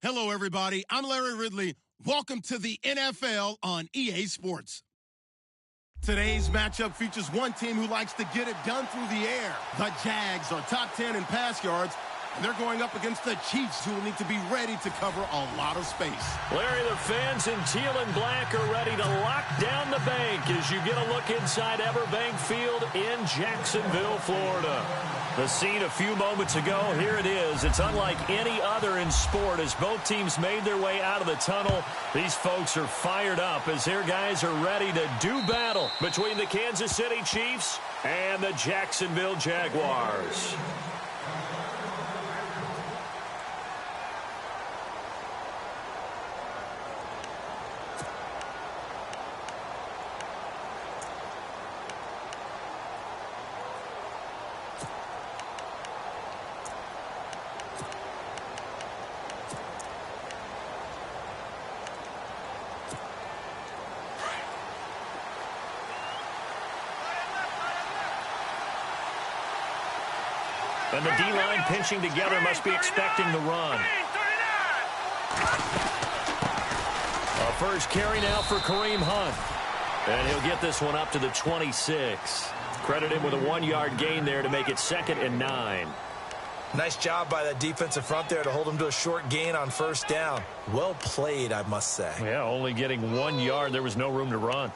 Hello, everybody. I'm Larry Ridley. Welcome to the NFL on EA Sports. Today's matchup features one team who likes to get it done through the air. The Jags are top 10 in pass yards, and they're going up against the Chiefs, who will need to be ready to cover a lot of space. Larry, the fans in teal and black are ready to lock down the bank as you get a look inside Everbank Field in Jacksonville, Florida. The scene a few moments ago, here it is. It's unlike any other in sport as both teams made their way out of the tunnel. These folks are fired up as their guys are ready to do battle between the Kansas City Chiefs and the Jacksonville Jaguars. And the D-line pinching together must be expecting the run. A first carry now for Kareem Hunt. And he'll get this one up to the 26. Credit him with a 1-yard gain there to make it 2nd and 9. Nice job by that defensive front there to hold him to a short gain on first down. Well played, I must say. Yeah, only getting 1 yard. There was no room to run.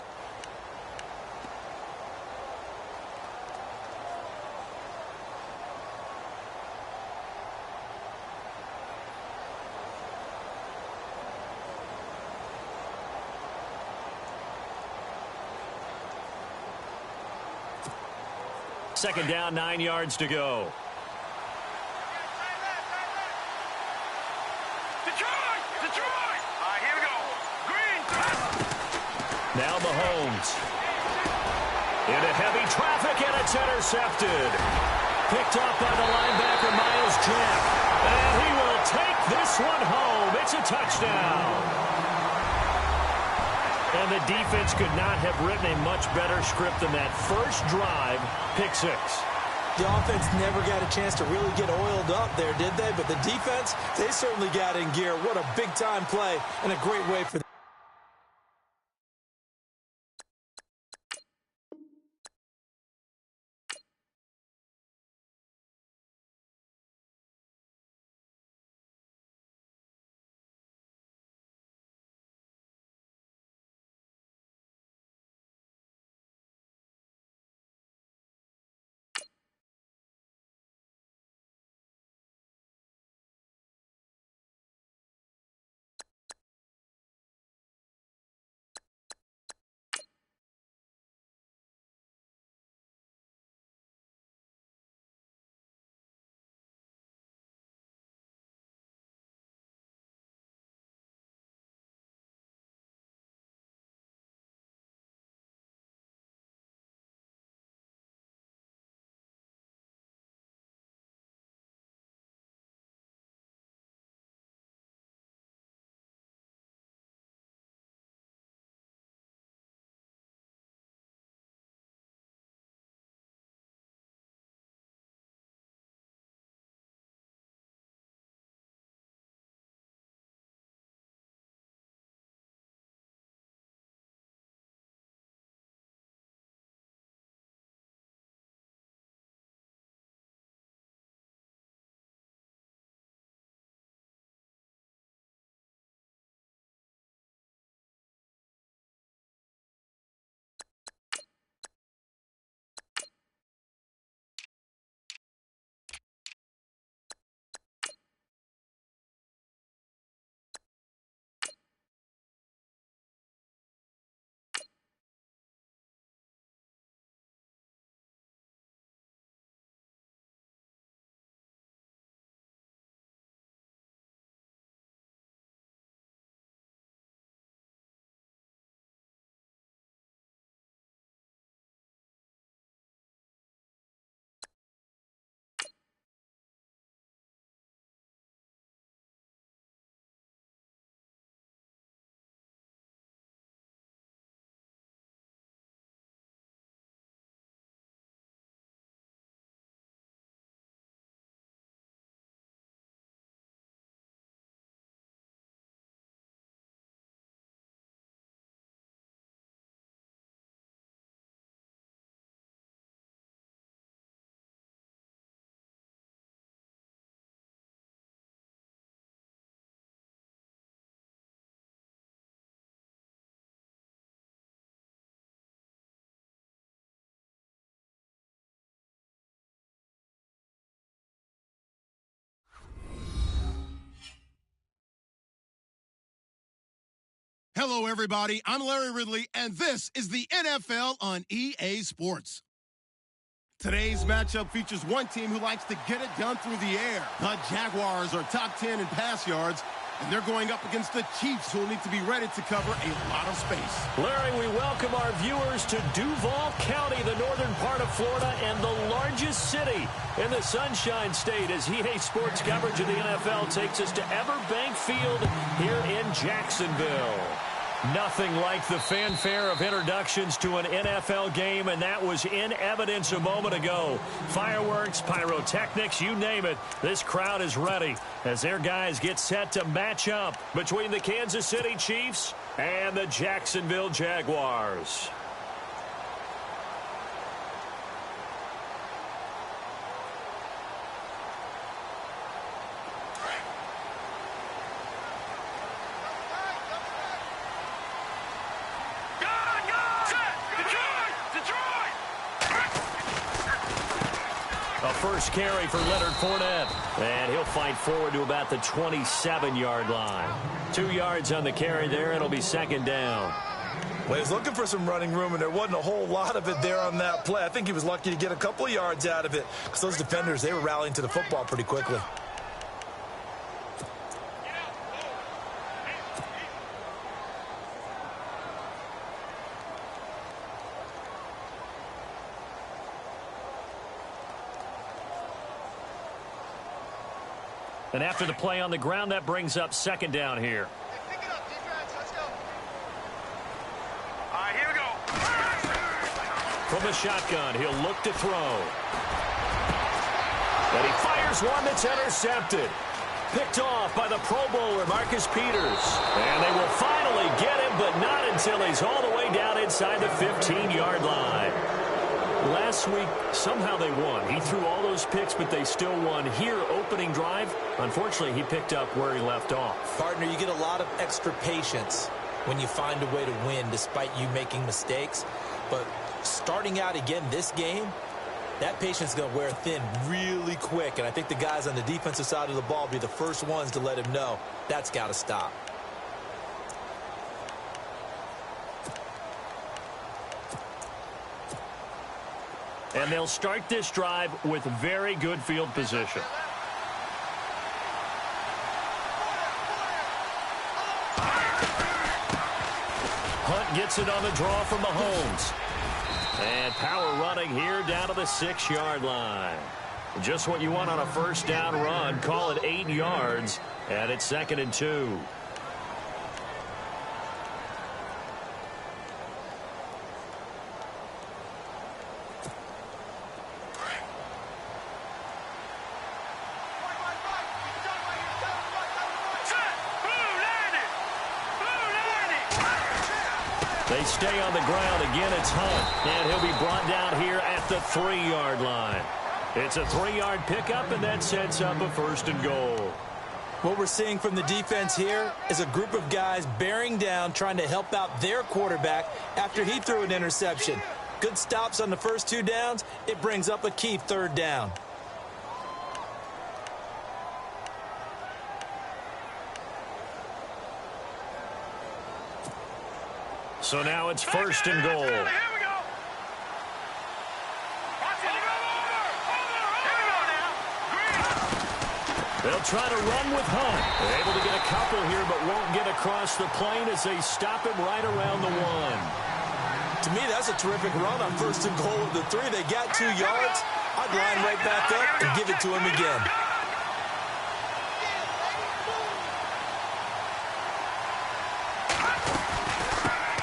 Second down, 9 yards to go. Detroit! All right, here we go. Green. Now Mahomes. Into heavy traffic, and it's intercepted. Picked up by the linebacker, Miles Jack. And he will take this one home. It's a touchdown. And the defense could not have written a much better script than that first drive, pick 6. The offense never got a chance to really get oiled up there, did they? But the defense, they certainly got in gear. What a big-time play and a great way for them. Hello, everybody. I'm Larry Ridley, and this is the NFL on EA Sports. Today's matchup features one team who likes to get it done through the air. The Jaguars are top 10 in pass yards, and they're going up against the Chiefs, who will need to be ready to cover a lot of space. Larry, we welcome our viewers to Duval County, the northern part of Florida, and the largest city in the Sunshine State, as EA Sports coverage of the NFL takes us to Everbank Field here in Jacksonville. Nothing like the fanfare of introductions to an NFL game, and that was in evidence a moment ago. Fireworks, pyrotechnics, you name it. This crowd is ready as their guys get set to match up between the Kansas City Chiefs and the Jacksonville Jaguars. First carry for Leonard Fournette, and he'll fight forward to about the 27-yard line. 2 yards on the carry there, and it'll be second down. Well, he was looking for some running room, and there wasn't a whole lot of it there on that play. I think he was lucky to get a couple of yards out of it, because those defenders, they were rallying to the football pretty quickly. And after the play on the ground, that brings up second down here. Hey, pick it up, defense. Let's go. All right, here we go. From the shotgun, he'll look to throw. And he fires one that's intercepted. Picked off by the Pro Bowler, Marcus Peters. And they will finally get him, but not until he's all the way down inside the 15-yard line. Last week, somehow they won. He threw all those picks, but they still won. Here, opening drive, unfortunately, he picked up where he left off. Partner, you get a lot of extra patience when you find a way to win despite you making mistakes. But starting out again this game, that patience is going to wear thin really quick. And I think the guys on the defensive side of the ball will be the first ones to let him know that's got to stop. And they'll start this drive with very good field position. Hunt gets it on the draw from Mahomes. And power running here down to the 6-yard line. Just what you want on a first down run. Call it 8 yards. And it's 2nd and 2. They stay on the ground. Again, it's Hunt. And he'll be brought down here at the 3-yard line. It's a 3-yard pickup, and that sets up a 1st and goal. What we're seeing from the defense here is a group of guys bearing down, trying to help out their quarterback after he threw an interception. Good stops on the first 2 downs. It brings up a key 3rd down. So now it's 1st and goal. Here we go. They'll try to run with Hunt. They're able to get a couple here, but won't get across the plane as they stop him right around the 1. To me, that's a terrific run on 1st and goal of the 3. They got 2 yards. I'd line right back up and give it to him again.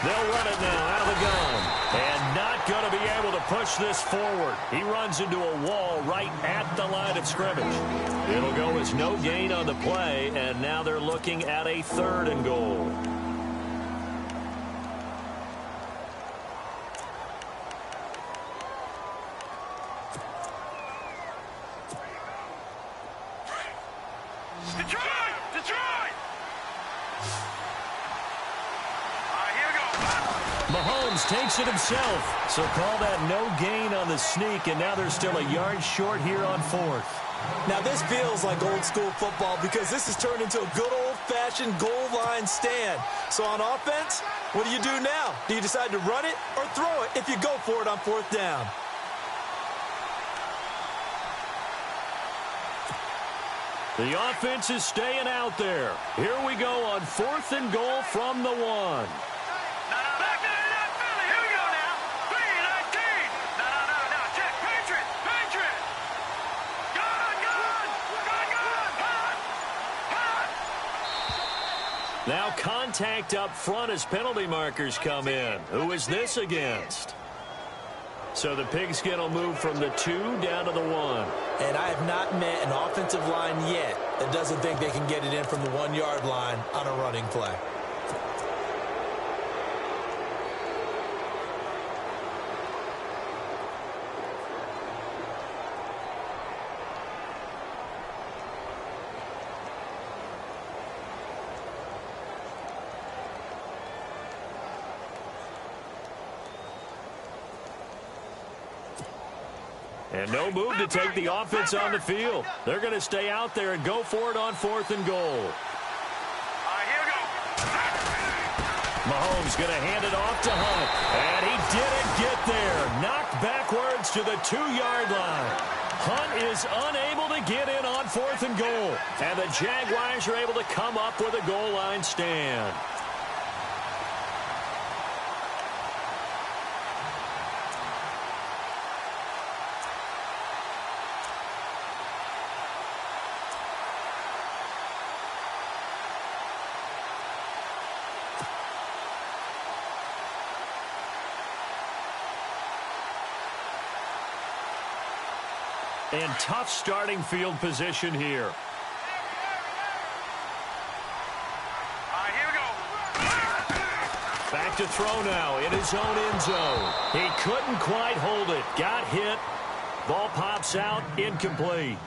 They'll run it now out of the gun. And not going to be able to push this forward. He runs into a wall right at the line of scrimmage. It'll go as no gain on the play, and now they're looking at a 3rd and goal. Mahomes takes it himself. So call that no gain on the sneak, and now they're still a yard short here on 4th. Now this feels like old school football because this has turned into a good old-fashioned goal line stand. So on offense, what do you do now? Do you decide to run it or throw it if you go for it on 4th down? The offense is staying out there. Here we go on 4th and goal from the 1. Back to the Philly. Here we go now. 3-19. No. Check. Patriot. Gun. Hot. Now contact up front as penalty markers come in. Who is this against? So the pigskin will move from the 2 down to the 1. And I have not met an offensive line yet that doesn't think they can get it in from the 1-yard line on a running play. And no move to take the offense on the field. They're going to stay out there and go for it on 4th and goal. All right, here we go. Mahomes going to hand it off to Hunt. And he didn't get there. Knocked backwards to the 2-yard line. Hunt is unable to get in on 4th and goal. And the Jaguars are able to come up with a goal line stand. And tough starting field position here. All right, here we go. Back to throw now in his own end zone. He couldn't quite hold it. Got hit. Ball pops out. Incomplete.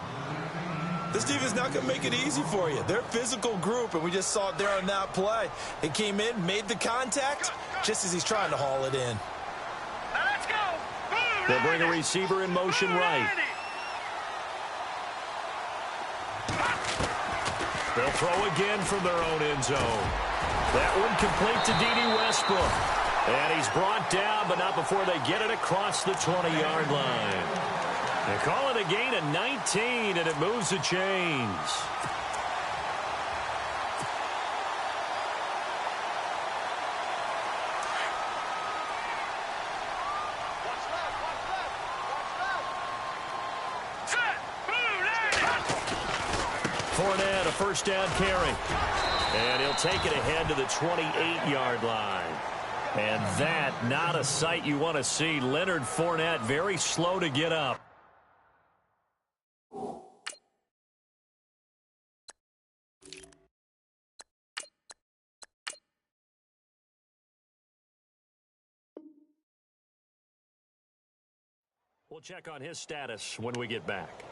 This defense not going to make it easy for you. They're a physical group, and we just saw it there on that play. It came in, made the contact, just as he's trying to haul it in. Now let's go. They'll bring a receiver in motion right. They'll throw again from their own end zone. That one complete to D.D. Westbrook. And he's brought down, but not before they get it across the 20-yard line. They call it a gain of 19, and it moves the chains. Fournette, a first down carry. And he'll take it ahead to the 28-yard line. And that, not a sight you want to see. Leonard Fournette, very slow to get up. We'll check on his status when we get back.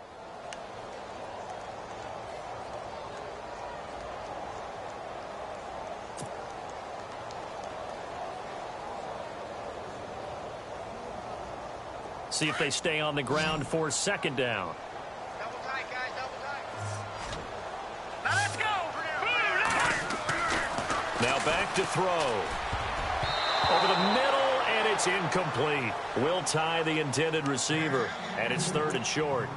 See if they stay on the ground for second down. Double tight, guys, double tight. Now let's go. Now back to throw. Over the middle, and it's incomplete. Will tie the intended receiver, and it's 3rd and short.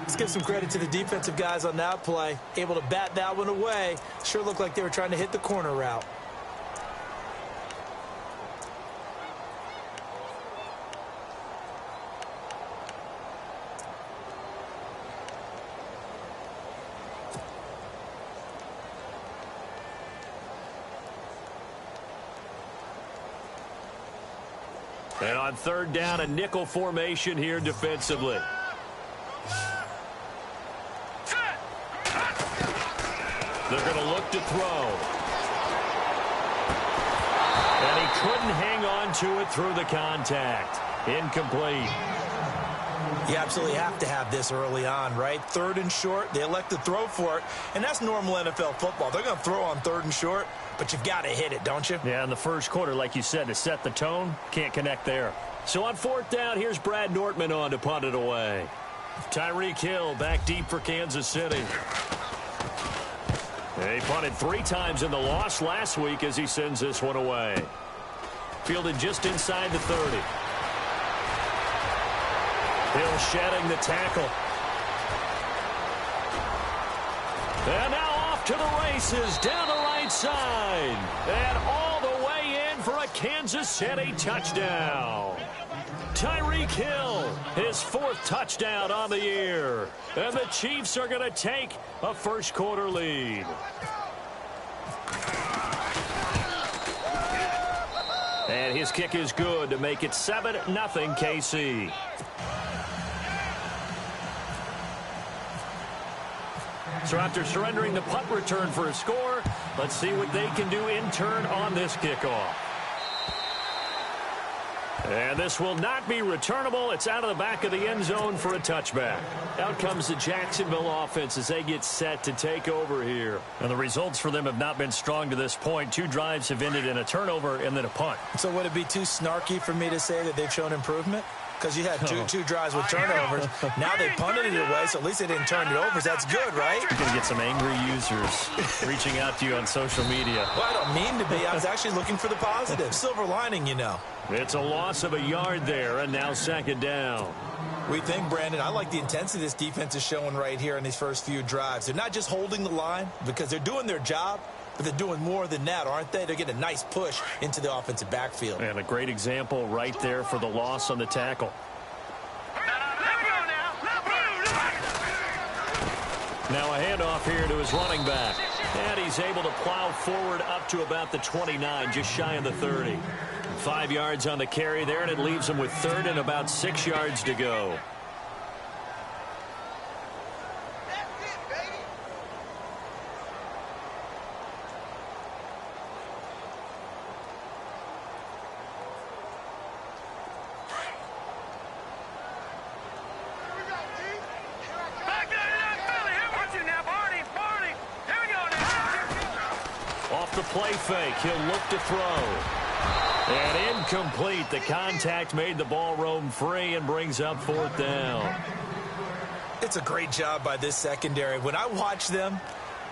Let's give some credit to the defensive guys on that play. Able to bat that one away. Sure looked like they were trying to hit the corner route. And on 3rd down, a nickel formation here defensively. They're going to look to throw. And he couldn't hang on to it through the contact. Incomplete. You absolutely have to have this early on, right? 3rd and short, they elect to throw for it, and that's normal NFL football. They're going to throw on 3rd and short, but you've got to hit it, don't you? Yeah, in the first quarter, like you said, to set the tone, can't connect there. So on 4th down, here's Brad Nortman on to punt it away. Tyreek Hill back deep for Kansas City. He punted 3 times in the loss last week as he sends this one away. Fielded just inside the 30. Hill shedding the tackle. And now off to the races down the right side. And all the way in for a Kansas City touchdown. Tyreek Hill, his 4th touchdown on the year. And the Chiefs are going to take a first quarter lead. And his kick is good to make it 7-0 KC. So after surrendering the punt return for a score, let's see what they can do in turn on this kickoff. And this will not be returnable. It's out of the back of the end zone for a touchback. Out comes the Jacksonville offense as they get set to take over here. And the results for them have not been strong to this point. 2 drives have ended in a turnover and then a punt. So would it be too snarky for me to say that they've shown improvement? Because you had two drives with turnovers. Now they punted it away, so at least they didn't turn it over. That's good, right? You're going to get some angry users reaching out to you on social media. Well, I don't mean to be. I was actually looking for the positive. Silver lining, you know. It's a loss of a yard there, and now 2nd down. We think, Brandon, I like the intensity this defense is showing right here in these first few drives. They're not just holding the line because they're doing their job, but they're doing more than that, aren't they? They're getting a nice push into the offensive backfield. And a great example right there for the loss on the tackle. Now a handoff here to his running back. And he's able to plow forward up to about the 29, just shy of the 30. 5 yards on the carry there, and it leaves him with 3rd and about 6 yards to go. Off the play fake, he'll look to throw. And incomplete. The contact made the ball roam free and brings up 4th down. It's a great job by this secondary. When I watch them,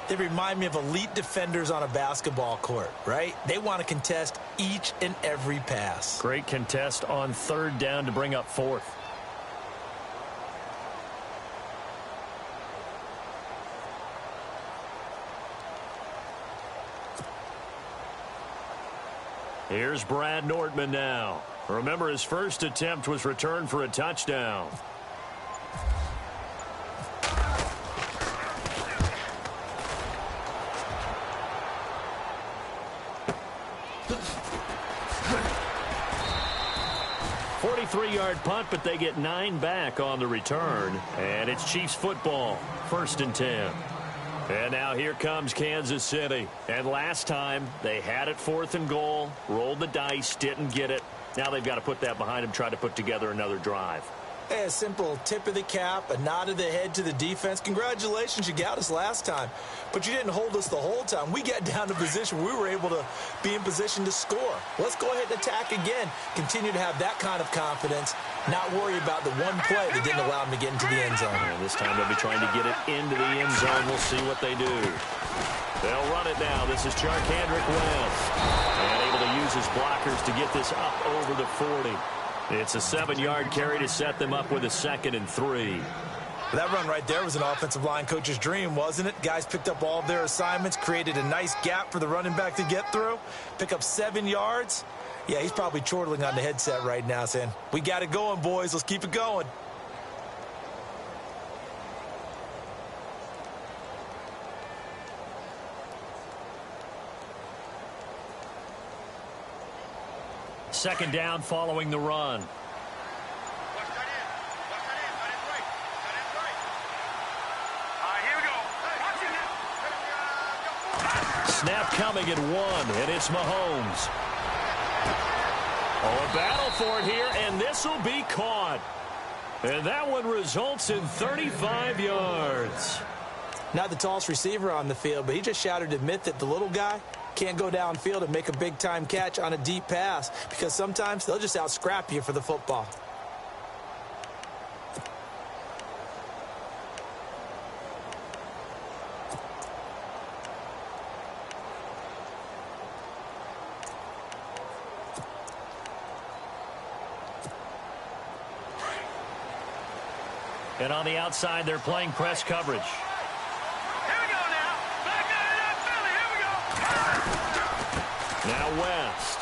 they remind me of elite defenders on a basketball court, right? They want to contest each and every pass. Great contest on 3rd down to bring up 4th. Here's Brad Nortman now. Remember, his first attempt was returned for a touchdown. Three-yard punt, but they get 9 back on the return. And it's Chiefs football, 1st and 10. And now here comes Kansas City. And last time, they had it 4th and goal, rolled the dice, didn't get it. Now they've got to put that behind them, try to put together another drive. Hey, a simple tip of the cap, a nod of the head to the defense. Congratulations, you got us last time. But you didn't hold us the whole time. We got down to position. We were able to be in position to score. Let's go ahead and attack again. Continue to have that kind of confidence. Not worry about the one play that didn't allow them to get into the end zone. And this time they'll be trying to get it into the end zone. We'll see what they do. They'll run it now. This is Charkandrick West. And able to use his blockers to get this up over the 40. It's a 7-yard carry to set them up with a 2nd and 3. That run right there was an offensive line coach's dream, wasn't it? Guys picked up all of their assignments, created a nice gap for the running back to get through, pick up 7 yards. Yeah, he's probably chortling on the headset right now saying, we got it going, boys. Let's keep it going. Second down following the run. Snap coming at 1, and it's Mahomes. Oh, a battle for it here, and this will be caught. And that one results in 35 yards. Not the tallest receiver on the field, but he just shouted to admit that the little guy can't go downfield and make a big-time catch on a deep pass because sometimes they'll just out-scrap you for the football. And on the outside, they're playing press coverage. Here we go now. Back into that Philly. Here we go. Now West.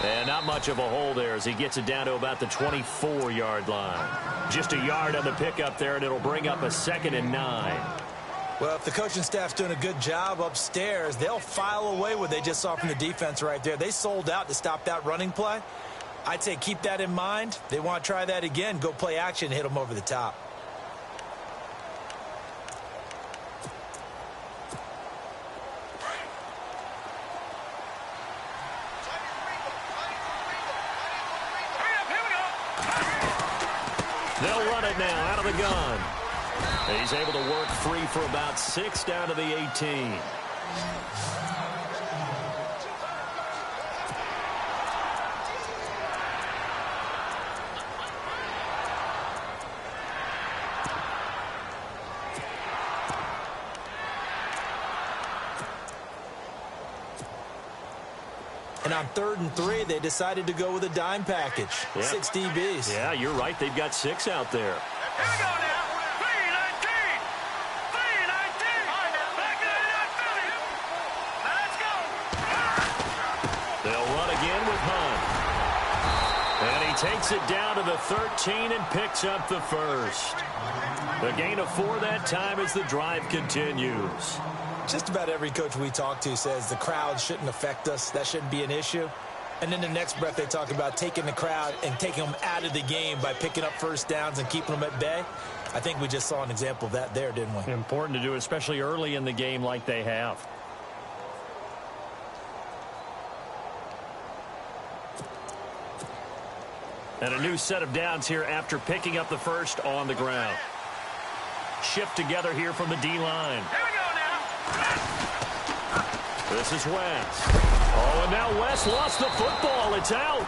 And not much of a hole there as he gets it down to about the 24-yard line. Just a yard on the pickup there, and it'll bring up a 2nd and 9. Well, if the coaching staff's doing a good job upstairs, they'll file away what they just saw from the defense right there. They sold out to stop that running play. I'd say keep that in mind. They want to try that again. Go play action, hit them over the top. They'll run it now out of the gun. He's able to work free for about 6 down to the 18. And on 3rd and 3, they decided to go with a dime package. Yep. 6 DBs. Yeah, you're right. They've got 6 out there. Here we go now. 3-19. 3-19. Back into that Philly. Now let's go. They'll run again with Hunt. And he takes it down to the 13 and picks up the first. The gain of 4 that time as the drive continues. Just about every coach we talk to says the crowd shouldn't affect us. That shouldn't be an issue. And then the next breath they talk about taking the crowd and taking them out of the game by picking up first downs and keeping them at bay. I think we just saw an example of that there, didn't we? Important to do, especially early in the game like they have. And a new set of downs here after picking up the first on the ground. Shift together here from the D-line. Here we go now. This is West. Oh, and now West lost the football. It's out.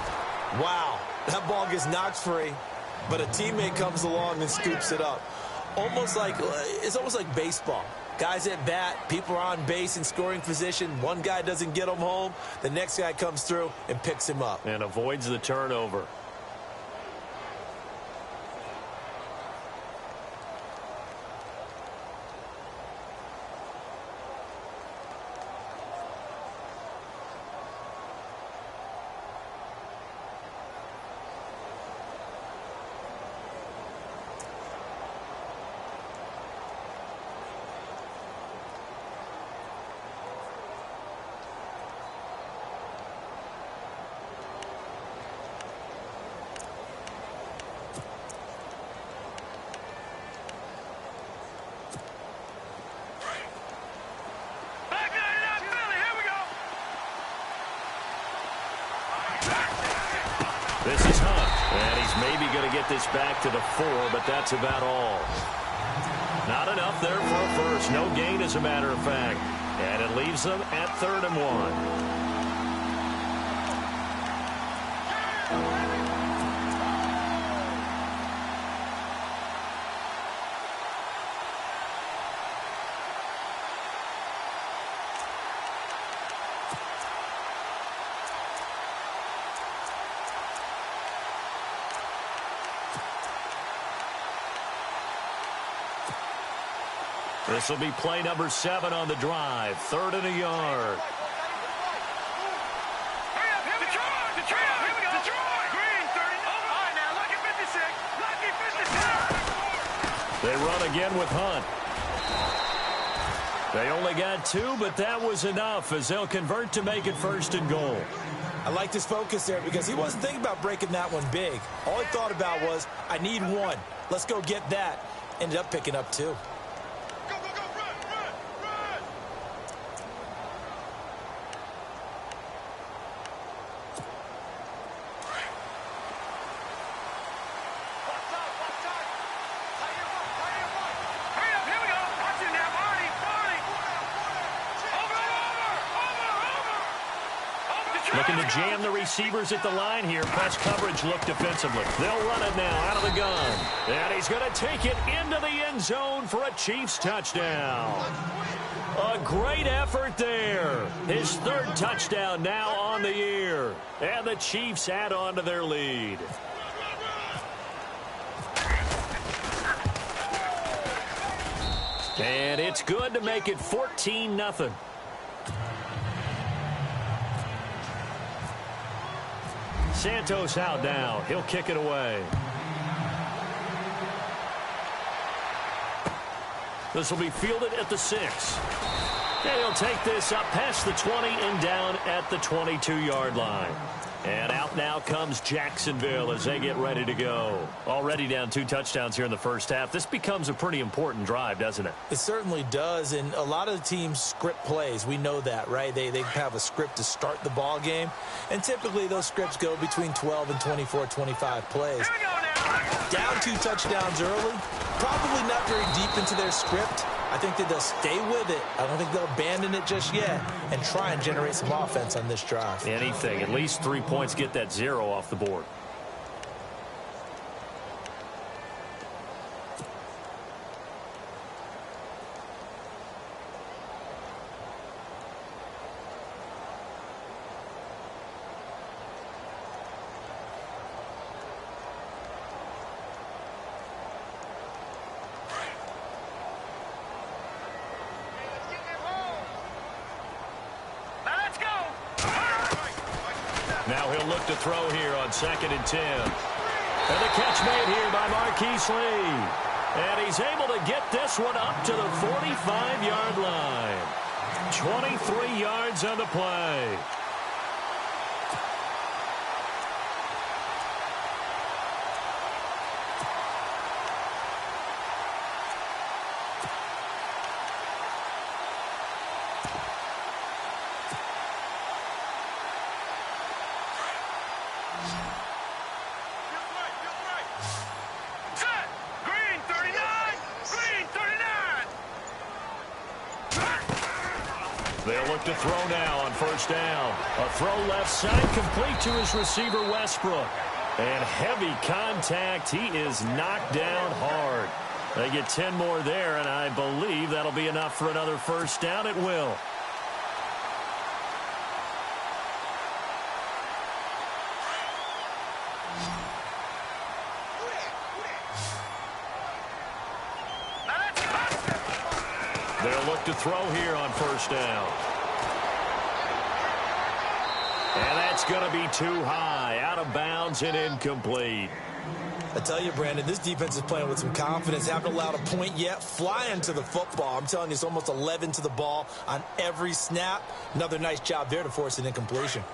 Wow, that ball gets knocked free, but a teammate comes along and scoops it up. It's almost like baseball. Guys at bat, people are on base in scoring position. One guy doesn't get him home. The next guy comes through and picks him up. And avoids the turnover. This is Hunt, and he's maybe going to get this back to the 4, but that's about all. Not enough there for a first. No gain, as a matter of fact. And it leaves them at 3rd and 1. This will be play number 7 on the drive. 3rd and a yard. Hurry up, Detroit! Here we go. Detroit! Green, 30. All right, now, lucky 56. Lucky 56. They run again with Hunt. They only got 2, but that was enough as they'll convert to make it 1st and goal. I liked his focus there because he wasn't thinking about breaking that one big. All he thought about was, I need 1. Let's go get that. Ended up picking up 2. Looking to jam the receivers at the line here. Press coverage look defensively. They'll run it now out of the gun. And he's going to take it into the end zone for a Chiefs touchdown. A great effort there. His third touchdown now on the year. And the Chiefs add on to their lead. And it's good to make it 14-0. Santos out now. He'll kick it away. This will be fielded at the 6. And he'll take this up past the 20 and down at the 22-yard line. And out now comes Jacksonville as they get ready to go. Already down 2 touchdowns here in the first half. This becomes a pretty important drive, doesn't it? It certainly does, and a lot of the teams script plays. We know that, right? They have a script to start the ball game, and typically those scripts go between 12 and 24, 25 plays. Here we go now. Down 2 touchdowns early, probably not very deep into their script. I think that they'll stay with it. I don't think they'll abandon it just yet and try and generate some offense on this drive. Anything. At least 3 points, get that 0 off the board. Now he'll look to throw here on 2nd and 10. And the catch made here by Marquise Lee. And he's able to get this one up to the 45-yard line. 23 yards on the play. They'll look to throw now on 1st down. A throw left side complete to his receiver, Westbrook. And heavy contact. He is knocked down hard. They get 10 more there, and I believe that'll be enough for another 1st down. It will. They'll look to throw here on 1st down. And that's going to be too high. Out of bounds and incomplete. I tell you, Brandon, this defense is playing with some confidence. Haven't allowed a point yet. Flying to the football. I'm telling you, it's almost 11 to the ball on every snap. Another nice job there to force an incompletion.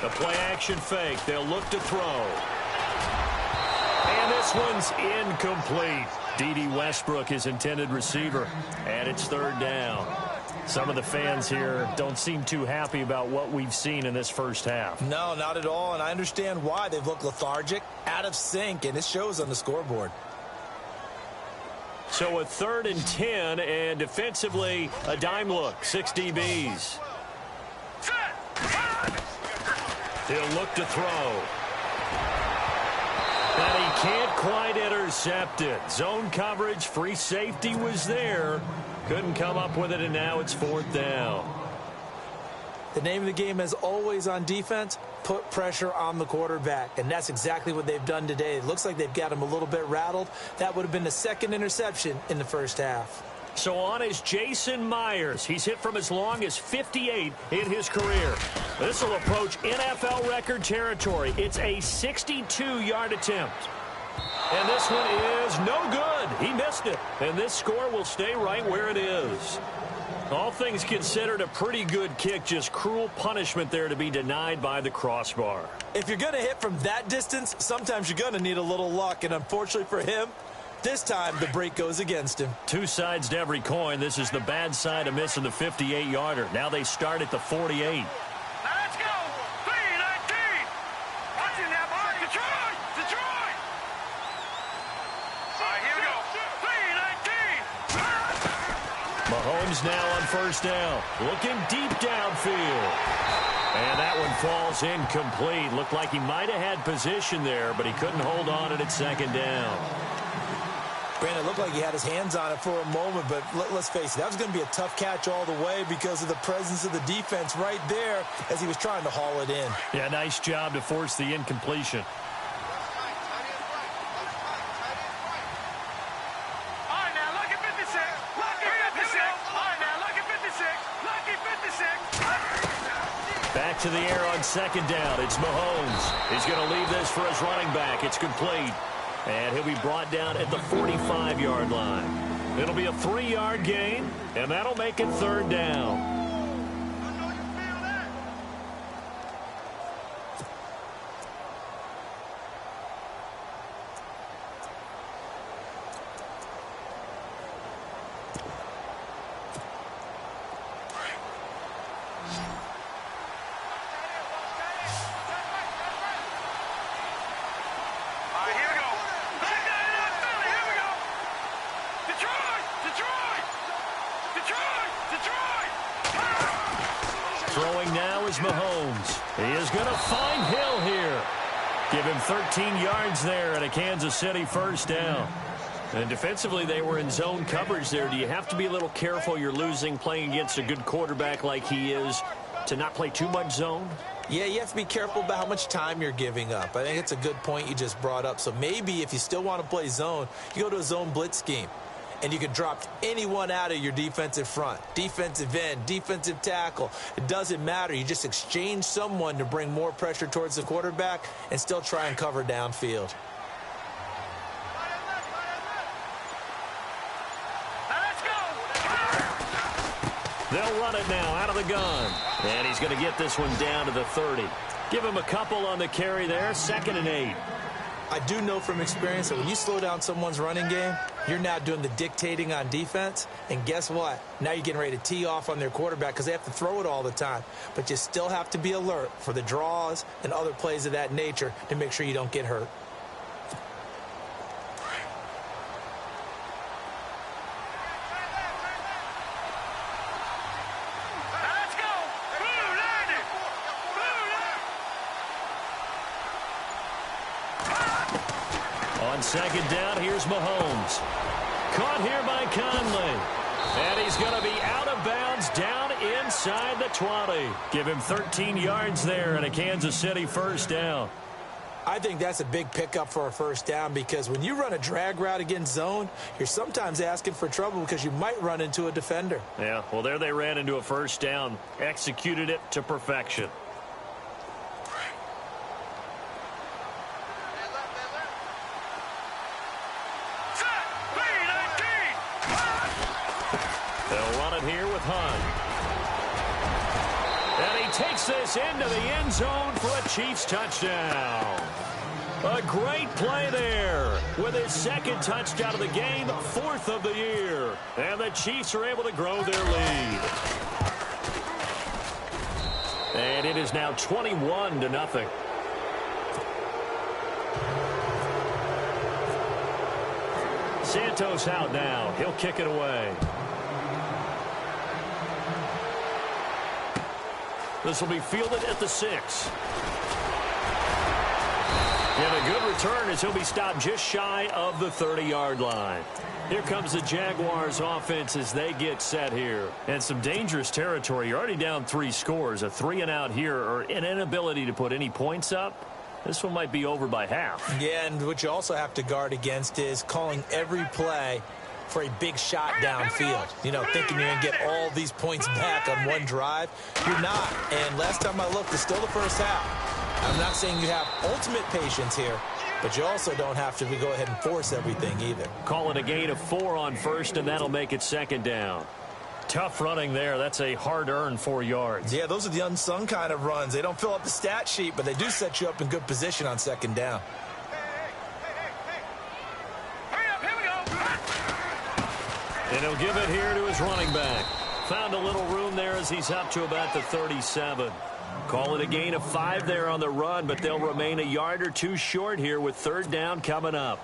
The play-action fake. They'll look to throw. And this one's incomplete. D.D. Westbrook, his intended receiver. And it's 3rd down. Some of the fans here don't seem too happy about what we've seen in this first half. No, not at all. And I understand why. They've looked lethargic, out of sync, and it shows on the scoreboard. So a 3rd and 10, and defensively, a dime look. 6 DBs. He'll look to throw. And he can't quite intercept it. Zone coverage, free safety was there. Couldn't come up with it, and now it's 4th down. The name of the game is always on defense, put pressure on the quarterback. And that's exactly what they've done today. It looks like they've got him a little bit rattled. That would have been the 2nd interception in the first half. So on is Jason Myers. He's hit from as long as 58 in his career. This will approach NFL record territory. It's a 62-yard attempt. And this one is no good. He missed it. And this score will stay right where it is. All things considered, a pretty good kick. Just cruel punishment there to be denied by the crossbar. If you're going to hit from that distance, sometimes you're going to need a little luck. And unfortunately for him, this time the break goes against him. 2 sides to every coin. This is the bad side of missing the 58-yarder. Now they start at the 48. Let's go. 3-19. Watching that ball. Detroit. times now on first down. Looking deep downfield. And that one falls incomplete. Looked like he might have had position there, but he couldn't hold on at second down. Brandon, it looked like he had his hands on it for a moment, but let's face it, that was going to be a tough catch all the way because of the presence of the defense right there as he was trying to haul it in. Yeah, nice job to force the incompletion. Back to the air on second down. It's Mahomes. He's going to leave this for his running back. It's complete. And he'll be brought down at the 45-yard line. It'll be a 3-yard gain, and that'll make it third down. Throwing now is Mahomes. He is going to find Hill here. Give him 13 yards there and a Kansas City first down. And defensively, they were in zone coverage there. Do you have to be a little careful you're losing playing against a good quarterback like he is to not play too much zone? Yeah, you have to be careful about how much time you're giving up. I think it's a good point you just brought up. So maybe if you still want to play zone, you go to a zone blitz scheme. And you can drop anyone out of your defensive front, defensive end, defensive tackle. It doesn't matter. You just exchange someone to bring more pressure towards the quarterback and still try and cover downfield. They'll run it now out of the gun. And he's going to get this one down to the 30. Give him a couple on the carry there, 2nd and 8. I do know from experience that when you slow down someone's running game, you're now doing the dictating on defense. And guess what? Now you're getting ready to tee off on their quarterback because they have to throw it all the time. But you still have to be alert for the draws and other plays of that nature to make sure you don't get hurt. On second down, here's Mahomes. Caught here by Conley. And he's going to be out of bounds down inside the 20. Give him 13 yards there and a Kansas City first down. I think that's a big pickup for a first down because when you run a drag route against zone, you're sometimes asking for trouble because you might run into a defender. Yeah, well, there they ran into a first down. Executed it to perfection. Here with Hunt. And he takes this into the end zone for a Chiefs touchdown. A great play there with his 2nd touchdown of the game, 4th of the year. And the Chiefs are able to grow their lead. And it is now 21-0. Santos out now. He'll kick it away. This will be fielded at the 6. And a good return as he'll be stopped just shy of the 30-yard line. Here comes the Jaguars offense as they get set here. And some dangerous territory. You're already down 3 scores. A 3-and-out here or an inability to put any points up. This one might be over by half. Yeah, and what you also have to guard against is calling every play for a big shot downfield. You know, thinking you're going to get all these points back on one drive. You're not. And last time I looked, it's still the first half. I'm not saying you have ultimate patience here, but you also don't have to go ahead and force everything either. Call it a gain of 4 on first, and that'll make it 2nd down. Tough running there. That's a hard-earned 4 yards. Yeah, those are the unsung kind of runs. They don't fill up the stat sheet, but they do set you up in good position on 2nd down. And he'll give it here to his running back. Found a little room there as he's up to about the 37. Call it a gain of 5 there on the run, but they'll remain a yard or 2 short here with 3rd down coming up.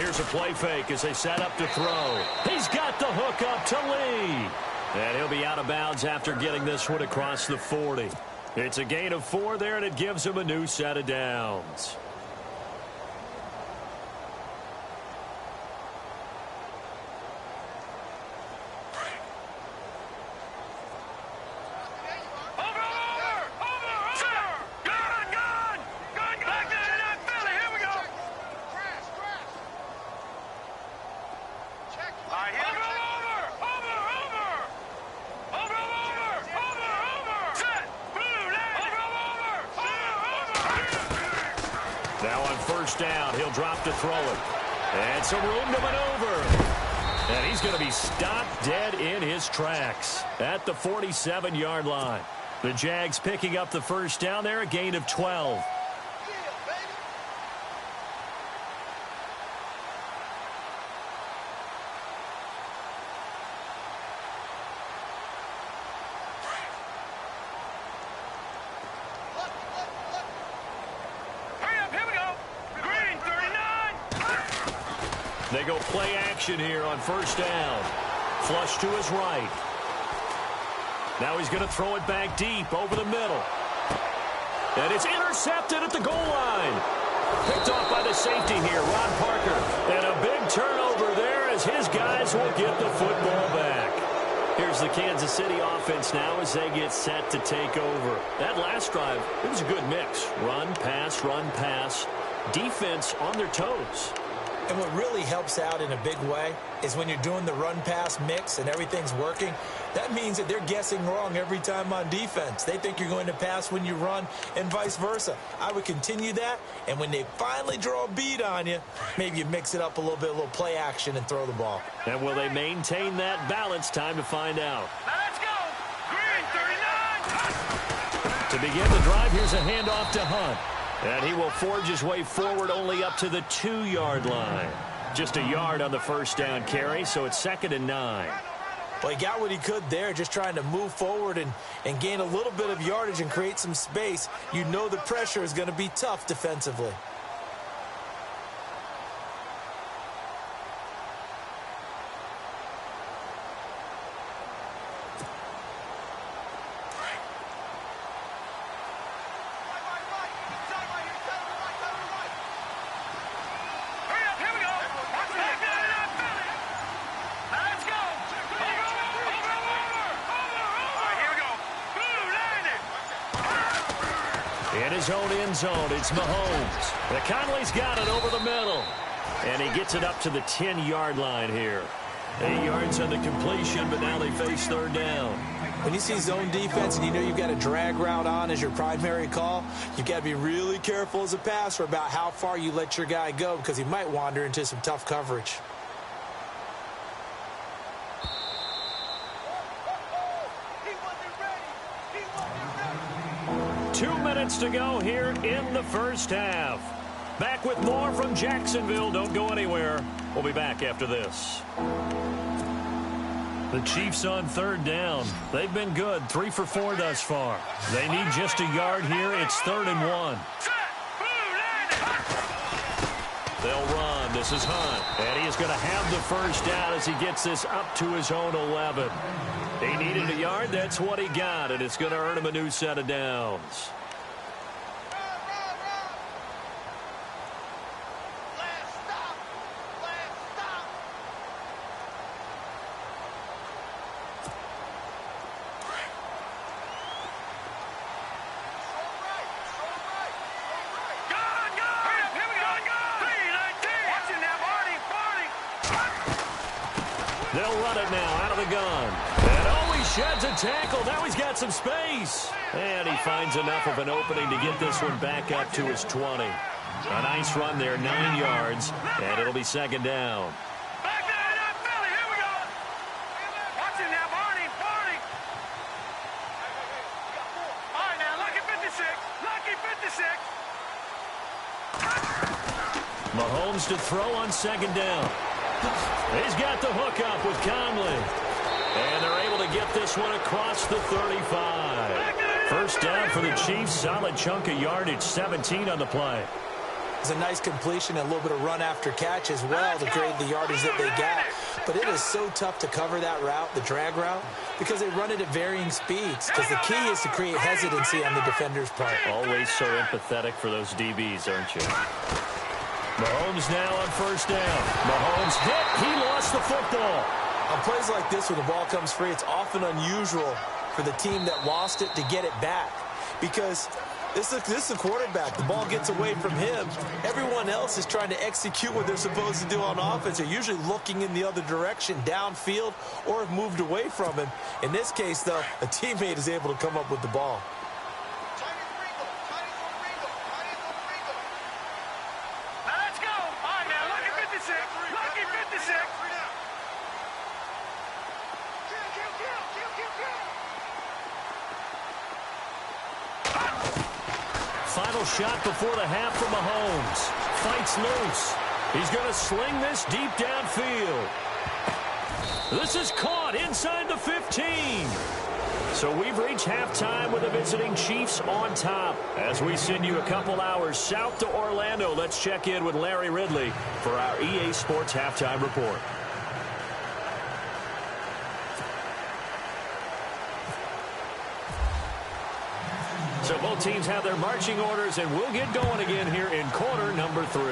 Here's a play fake as they set up to throw. He's got the hook up to Lee. And he'll be out of bounds after getting this one across the 40. It's a gain of 4 there, and it gives him a new set of downs. Now on first down, he'll drop to throw it. And some room to maneuver. And he's going to be stopped dead in his tracks at the 47-yard line. The Jags picking up the first down there, a gain of 12. They go play action here on first down. Flush to his right. Now he's going to throw it back deep over the middle. And it's intercepted at the goal line. Picked off by the safety here, Ron Parker. And a big turnover there as his guys will get the football back. Here's the Kansas City offense now as they get set to take over. That last drive, it was a good mix. Run, pass, defense on their toes. And what really helps out in a big way is when you're doing the run-pass mix and everything's working, that means that they're guessing wrong every time on defense. They think you're going to pass when you run and vice versa. I would continue that, and when they finally draw a bead on you, maybe you mix it up a little bit, a little play action, and throw the ball. And will they maintain that balance? Time to find out. Now let's go. Green 39. To begin the drive, here's a handoff to Hunt. And he will forge his way forward only up to the 2-yard line. Just a yard on the first down carry, so it's 2nd and 9. Well, he got what he could there, just trying to move forward and gain a little bit of yardage and create some space. You know the pressure is going to be tough defensively. In his own end zone, it's Mahomes. The Conley's got it over the middle. And he gets it up to the 10-yard line here. 8 yards on the completion, but now they face third down. When you see zone defense and you know you've got a drag route on as your primary call, you've got to be really careful as a passer about how far you let your guy go because he might wander into some tough coverage. 2 minutes to go here in the first half. Back with more from Jacksonville. Don't go anywhere. We'll be back after this. The Chiefs on third down. They've been good. 3 for 4 thus far. They need just a yard here. It's 3rd and 1. They'll run. This is Hunt. And he is going to have the first down as he gets this up to his own 11. He needed a yard. That's what he got. And it's going to earn him a new set of downs. They'll run it now out of the gun. And oh, he sheds a tackle. Now he's got some space. And he finds enough of an opening to get this one back up to his 20. A nice run there, 9 yards. And it'll be 2nd down. Back there, that Philly. Here we go. Watch it now, Barney. All right, now, lucky 56. Lucky 56. Mahomes to throw on 2nd down. He's got the hook up with Conley. And they're able to get this one across the 35. First down for the Chiefs. Solid chunk of yardage, 17 on the play. It's a nice completion and a little bit of run after catch as well to create the yardage that they got. But it is so tough to cover that route, the drag route, because they run it at varying speeds. Because the key is to create hesitancy on the defender's part. Always so empathetic for those DBs, aren't you? Mahomes now on first down. Mahomes hit. He lost the football. On plays like this, when the ball comes free, it's often unusual for the team that lost it to get it back. Because this is a quarterback. The ball gets away from him. Everyone else is trying to execute what they're supposed to do on offense. They're usually looking in the other direction, downfield, or have moved away from him. In this case, though, a teammate is able to come up with the ball. Now let's go. All right, now, lucky 56. Lucky 56. Final shot before the half for Mahomes. Fights loose. He's going to sling this deep downfield. This is caught inside the 15. So we've reached halftime with the visiting Chiefs on top. As we send you a couple hours south to Orlando, let's check in with Larry Ridley for our EA Sports Halftime Report. So both teams have their marching orders, and we'll get going again here in quarter number 3.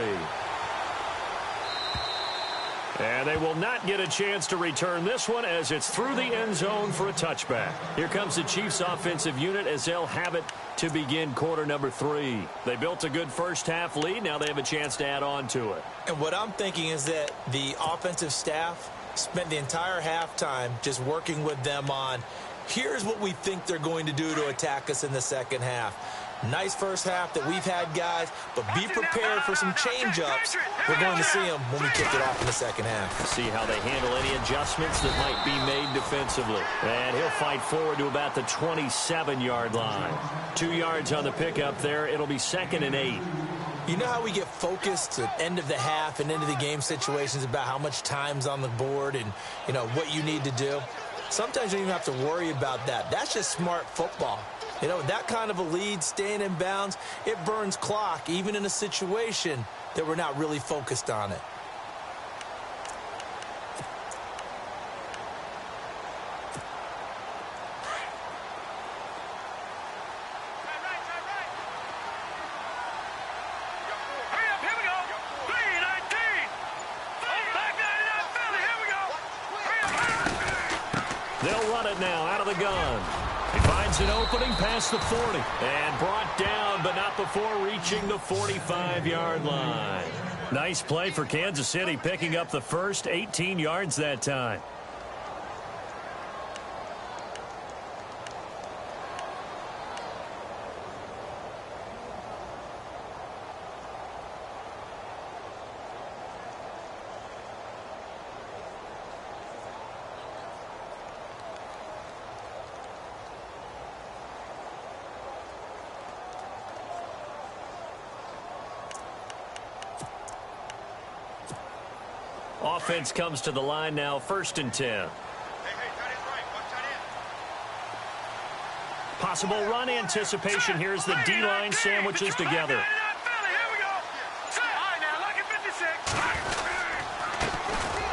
And they will not get a chance to return this one as it's through the end zone for a touchback. Here comes the Chiefs offensive unit as they'll have it to begin quarter number 3. They built a good first half lead. Now they have a chance to add on to it. And what I'm thinking is that the offensive staff spent the entire halftime just working with them on, here's what we think they're going to do to attack us in the second half. Nice first half that we've had, guys, but be prepared for some change-ups. We're going to see them when we kick it off in the second half. See how they handle any adjustments that might be made defensively. And he'll fight forward to about the 27-yard line. 2 yards on the pickup there. It'll be 2nd and 8. You know how we get focused at end of the half and into the game situations about how much time's on the board and, you know, what you need to do? Sometimes you don't even have to worry about that. That's just smart football. You know, that kind of a lead, staying in bounds, it burns clock, even in a situation that we're not really focused on it. Hurry up, here we go. 3:19. Back 99 Philly, here we go. Hurry up. They'll run it now out of the gun. He finds an opening past the 40 and brought down, but not before reaching the 45-yard line. Nice play for Kansas City, picking up the first 18 yards that time. Offense comes to the line now, 1st and 10. Possible run anticipation. Here's the D-line sandwiches together.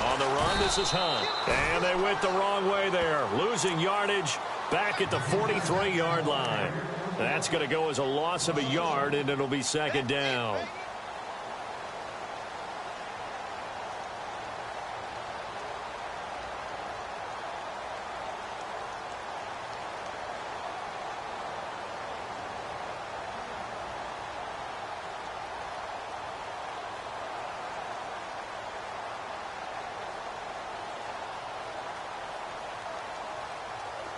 On the run, this is Hunt. And they went the wrong way there, losing yardage back at the 43-yard line. That's going to go as a loss of a yard, and it'll be 2nd down.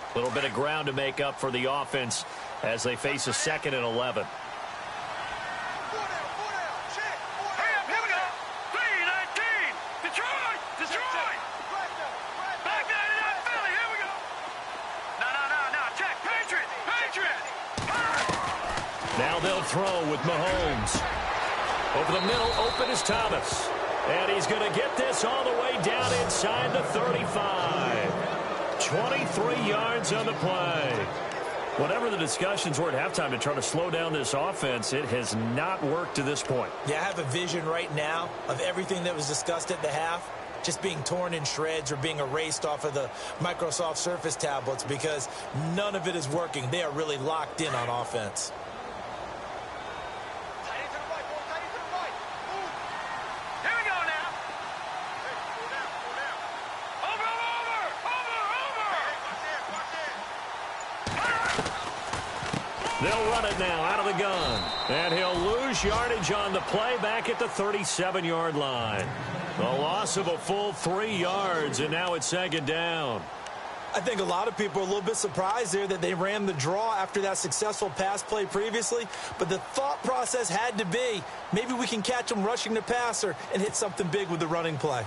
A little bit of ground to make up for the offense as they face a 2nd and 11. Now they'll throw with Mahomes. Over the middle, open is Thomas. And he's going to get this all the way down inside the 35. 23 yards on the play. Whatever the discussions were at halftime to try to slow down this offense, it has not worked to this point. Yeah, I have a vision right now of everything that was discussed at the half just being torn in shreds or being erased off of the Microsoft Surface tablets because none of it is working. They are really locked in on offense. They'll run it now out of the gun. And he'll lose yardage on the play back at the 37-yard line. The loss of a full 3 yards, and now it's second down. I think a lot of people are a little bit surprised there that they ran the draw after that successful pass play previously. But the thought process had to be, maybe we can catch them rushing the passer and hit something big with the running play.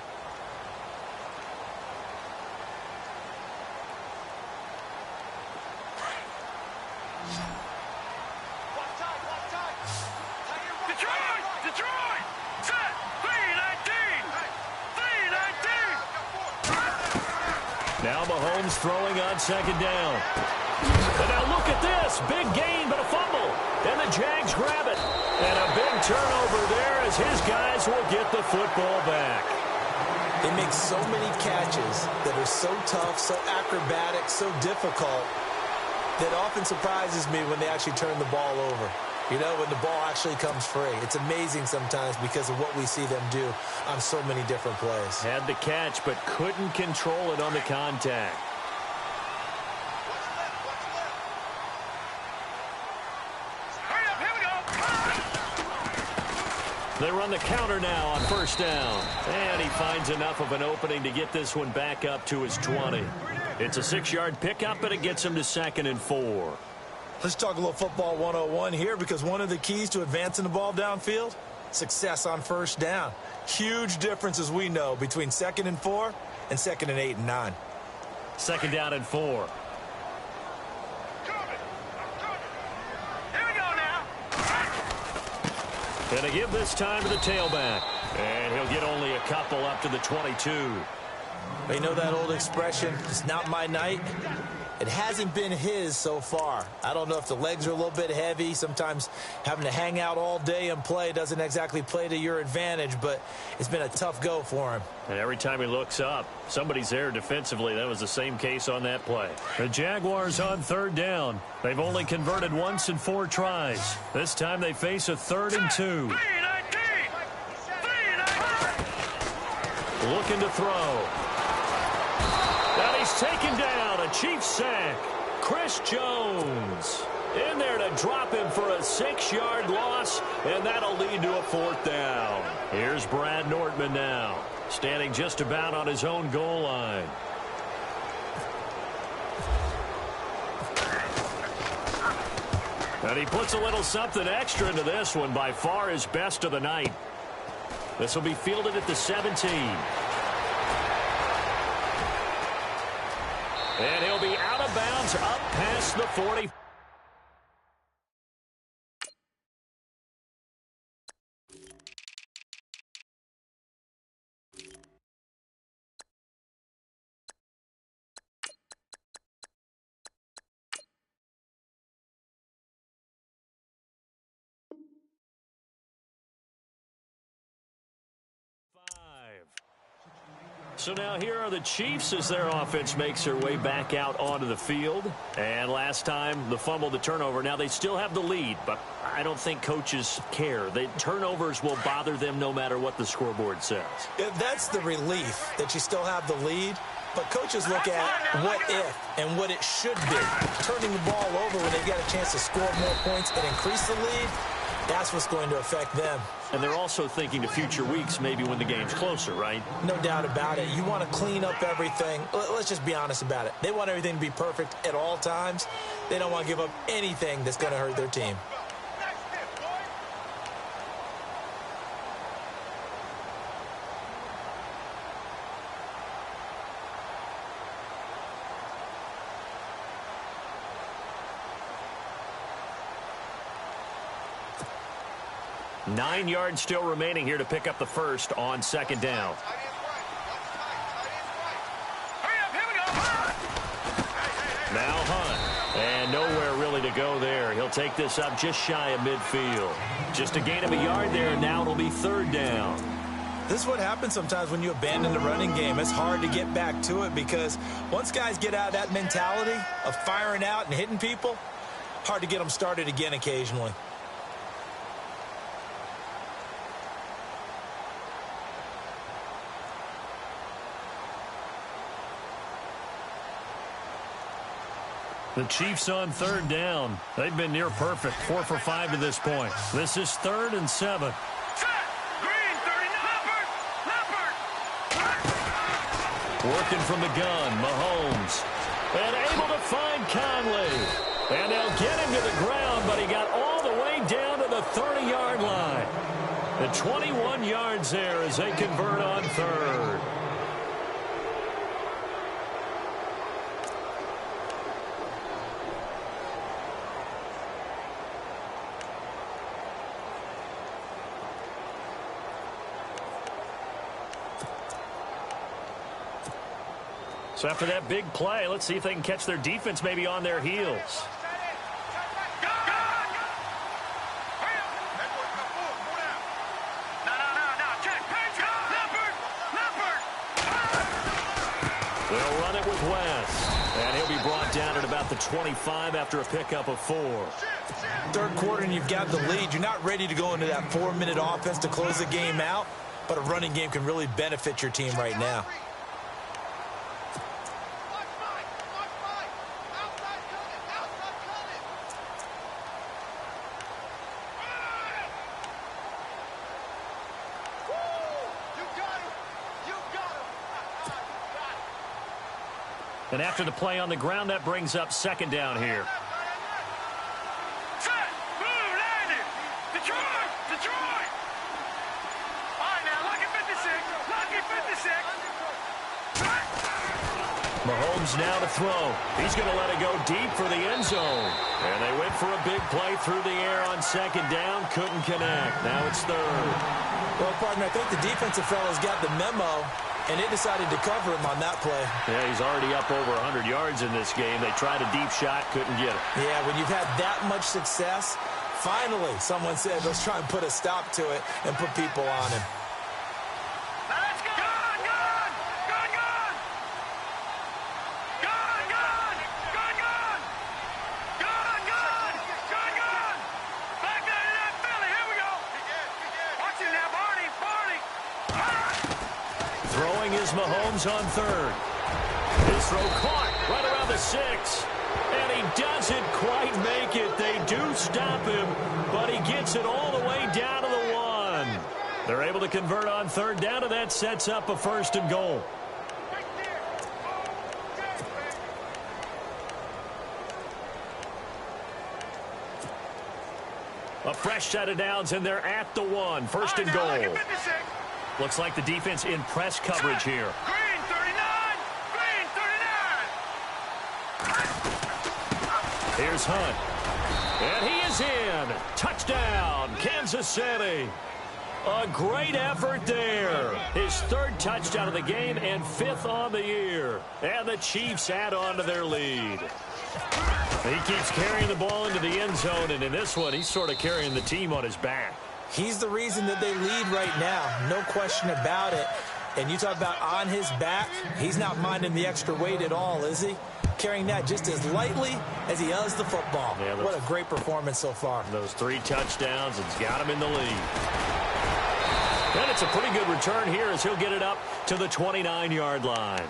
Now Mahomes throwing on second down. And now look at this. Big gain, but a fumble. And the Jags grab it. And a big turnover there as his guys will get the football back. They make so many catches that are so tough, so acrobatic, so difficult, that often surprises me when they actually turn the ball over. You know, when the ball actually comes free. It's amazing sometimes because of what we see them do on so many different plays. Had the catch, but couldn't control it on the contact. They run the counter now on first down. And he finds enough of an opening to get this one back up to his 20. It's a 6-yard pickup, and it gets him to 2nd and 4. Let's talk a little football 101 here, because one of the keys to advancing the ball downfield, success on first down. Huge difference, as we know, between 2nd and 4 and 2nd and 8 and 9. 2nd down and 4. Here we go now. And they give this time to the tailback. And he'll get only a couple up to the 22. You know that old expression, it's not my night? It hasn't been his so far. I don't know if the legs are a little bit heavy. Sometimes having to hang out all day and play doesn't exactly play to your advantage, but it's been a tough go for him. And every time he looks up, somebody's there defensively. That was the same case on that play. The Jaguars on 3rd down. They've only converted once in 4 tries. This time they face a 3rd and 2. Looking to throw. And he's taken down. A Chiefs sack. Chris Jones in there to drop him for a 6-yard loss, and that'll lead to a 4th down. Here's Brad Nortman now, standing just about on his own goal line. And he puts a little something extra into this one, by far his best of the night. This will be fielded at the 17. And he'll be out of bounds up past the 40. So now here are the Chiefs as their offense makes their way back out onto the field. And last time, the fumble, the turnover. Now they still have the lead, but I don't think coaches care. The turnovers will bother them no matter what the scoreboard says. Yeah, that's the relief that you still have the lead. But coaches look at what if and what it should be. Turning the ball over when they get a chance to score more points and increase the lead, that's what's going to affect them. And they're also thinking to future weeks, maybe when the game's closer, right? No doubt about it. You want to clean up everything. Let's just be honest about it. They want everything to be perfect at all times. They don't want to give up anything that's going to hurt their team. 9 yards still remaining here to pick up the first on 2nd down. Now Hunt. And nowhere really go there. He'll take this up just shy of midfield. Just a gain of a yard there, and now it'll be third down. This is what happens sometimes when you abandon the running game. It's hard to get back to it because once guys get out of that mentality of firing out and hitting people, hard to get them started again occasionally. The Chiefs on third down. They've been near perfect, 4 for 5 to this point. This is 3rd and 7. Working from the gun, Mahomes. And able to find Conley. And they'll get him to the ground, but he got all the way down to the 30-yard line. The 21 yards there as they convert on third. So after that big play, let's see if they can catch their defense maybe on their heels. They'll run it with West. And he'll be brought down at about the 25 after a pickup of 4. Third quarter and you've got the lead. You're not ready to go into that 4-minute offense to close the game out, but a running game can really benefit your team right now. And after the play on the ground, that brings up second down here. Set, blue, landed. Detroit, Detroit. All right, now, lucky 56, lucky 56. Mahomes now to throw. He's going to let it go deep for the end zone. And they went for a big play through the air on second down. Couldn't connect. Now it's third. Well, partner, I think the defensive fellas got the memo, and they decided to cover him on that play. Yeah, he's already up over 100 yards in this game. They tried a deep shot, couldn't get it. Yeah, when you've had that much success, finally someone said, let's try and put a stop to it and put people on him. Now let's go. Gun, gun, gun, gun. Gun, gun, gun, gun. Gun, gun, gun, gun. Back there to that Philly. Here we go. Watch it now, Barney, Barney. Throwing is Mahomes on third. His throw caught right around the 6. And he doesn't quite make it. They do stop him, but he gets it all the way down to the 1. They're able to convert on third down, and that sets up a 1st and goal. A fresh set of downs, and they're at the 1. 1st and goal. Looks like the defense in press coverage here. Green 39, Green 39. Here's Hunt. And he is in. Touchdown, Kansas City. A great effort there. His 3rd touchdown of the game and 5th on the year. And the Chiefs add on to their lead. He keeps carrying the ball into the end zone, and in this one, he's sort of carrying the team on his back. He's the reason that they lead right now, no question about it. And you talk about on his back, he's not minding the extra weight at all, is he? Carrying that just as lightly as he does the football. Yeah, what a great performance so far. Those 3 touchdowns, it's got him in the lead. And it's a pretty good return here as he'll get it up to the 29-yard line.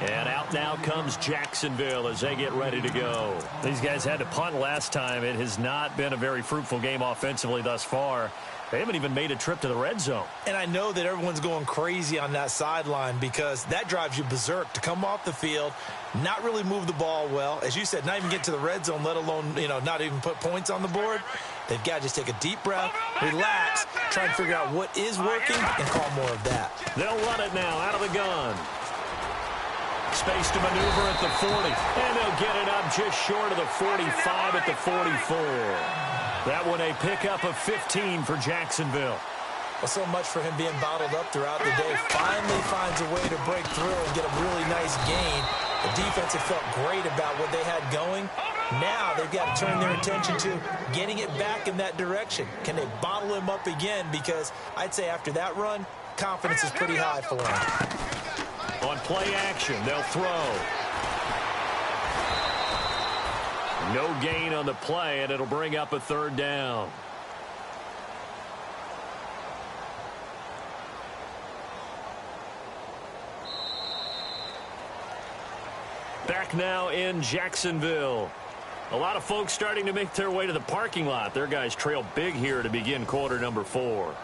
And out now comes Jacksonville as they get ready to go. These guys had to punt last time. It has not been a very fruitful game offensively thus far. They haven't even made a trip to the red zone. And I know that everyone's going crazy on that sideline because that drives you berserk to come off the field, not really move the ball well. As you said, not even get to the red zone, let alone, not even put points on the board. They've got to just take a deep breath, relax, try and figure out what is working and call more of that. They'll run it now out of the gun. Space to maneuver at the 40. And they'll get it up just short of the 45 at the 44. That one a pickup of 15 for Jacksonville. Well, so much for him being bottled up throughout the day. Finally finds a way to break through and get a really nice gain. The defense had felt great about what they had going. Now they've got to turn their attention to getting it back in that direction. Can they bottle him up again? Because I'd say after that run, confidence is pretty high for him. On play action, they'll throw. No gain on the play, and it'll bring up a third down. Back now in Jacksonville. A lot of folks starting to make their way to the parking lot. Their guys trail big here to begin quarter number 4.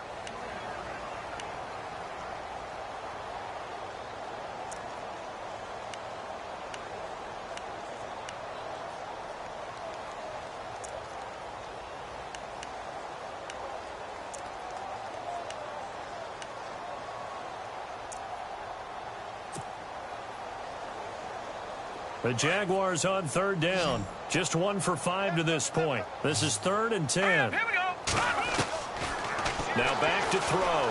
The Jaguars on third down. Just 1 for 5 to this point. This is 3rd and 10. Here we go. Now back to throw.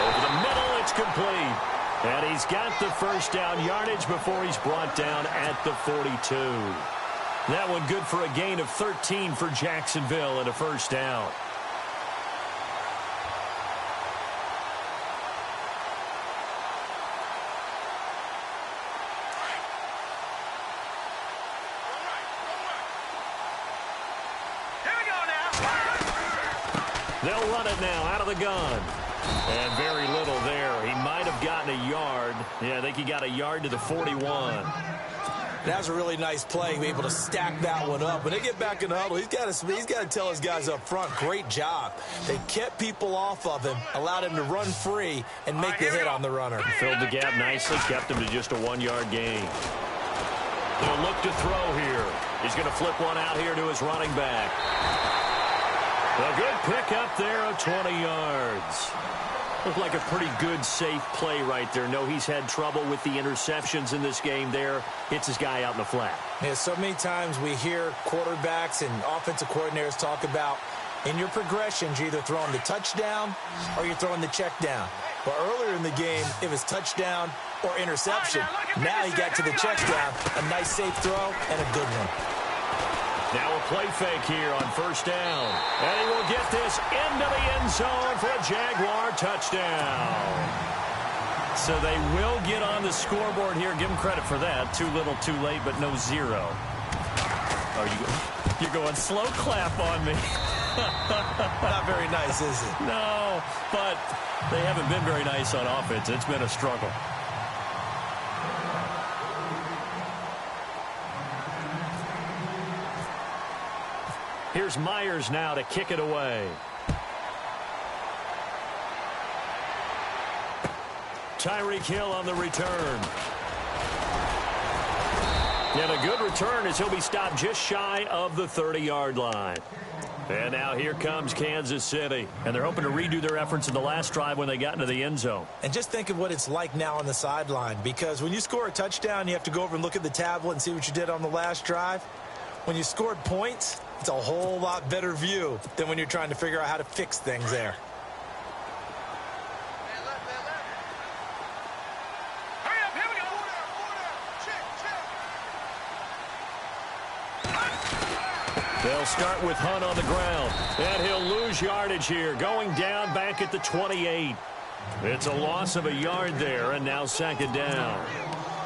Over the middle, it's complete. And he's got the first down yardage before he's brought down at the 42. That one good for a gain of 13 for Jacksonville and a first down. They'll run it now out of the gun. And very little there. He might have gotten a yard. Yeah, I think he got a yard to the 41. That was a really nice play, be able to stack that one up. When they get back in the huddle, he's got to tell his guys up front, great job. They kept people off of him, allowed him to run free, and make the hit on the runner. He filled the gap nicely, kept him to just a 1-yard gain. They'll look to throw here. He's going to flip one out here to his running back. A good pick up there of 20 yards. Looked like a pretty good, safe play right there. No, he's had trouble with the interceptions in this game there. Hits his guy out in the flat. Yeah, so many times we hear quarterbacks and offensive coordinators talk about in your progressions, you're either throwing the touchdown or you're throwing the check down. But earlier in the game, it was touchdown or interception. Now he got to the check down. A nice, safe throw and a good one. Now a play fake here on first down. And he will get this into the end zone for a Jaguar touchdown. So they will get on the scoreboard here. Give them credit for that. Too little, too late, but no 0. You're going slow clap on me. Not very nice, is it? No, but they haven't been very nice on offense. It's been a struggle. Here's Myers now to kick it away. Tyreek Hill on the return. And a good return as he'll be stopped just shy of the 30-yard line. And now here comes Kansas City. And they're hoping to redo their efforts in the last drive when they got into the end zone. And just think of what it's like now on the sideline. Because when you score a touchdown, you have to go over and look at the tablet and see what you did on the last drive. When you scored points, it's a whole lot better view than when you're trying to figure out how to fix things there. Hurry up, here we go. They'll start with Hunt on the ground. And he'll lose yardage here. Going down back at the 28. It's a loss of a yard there, and now 2nd down.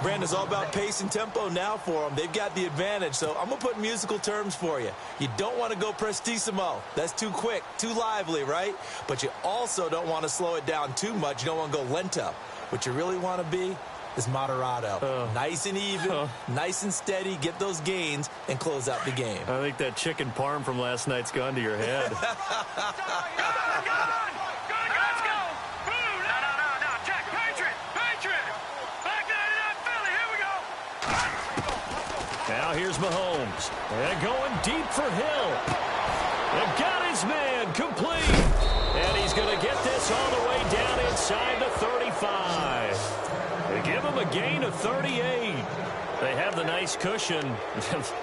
Brandon's all about pace and tempo now for them. They've got the advantage, so I'm going to put musical terms for you. You don't want to go prestissimo. That's too quick, too lively, right? But you also don't want to slow it down too much. You don't want to go lento. What you really want to be is moderato. Nice and even, nice and steady, get those gains, and close out the game. I think that chicken parm from last night's gone to your head. Now here's Mahomes. And going deep for Hill. And got his man complete. And he's going to get this all the way down inside the 35. They give him a gain of 38. They have the nice cushion.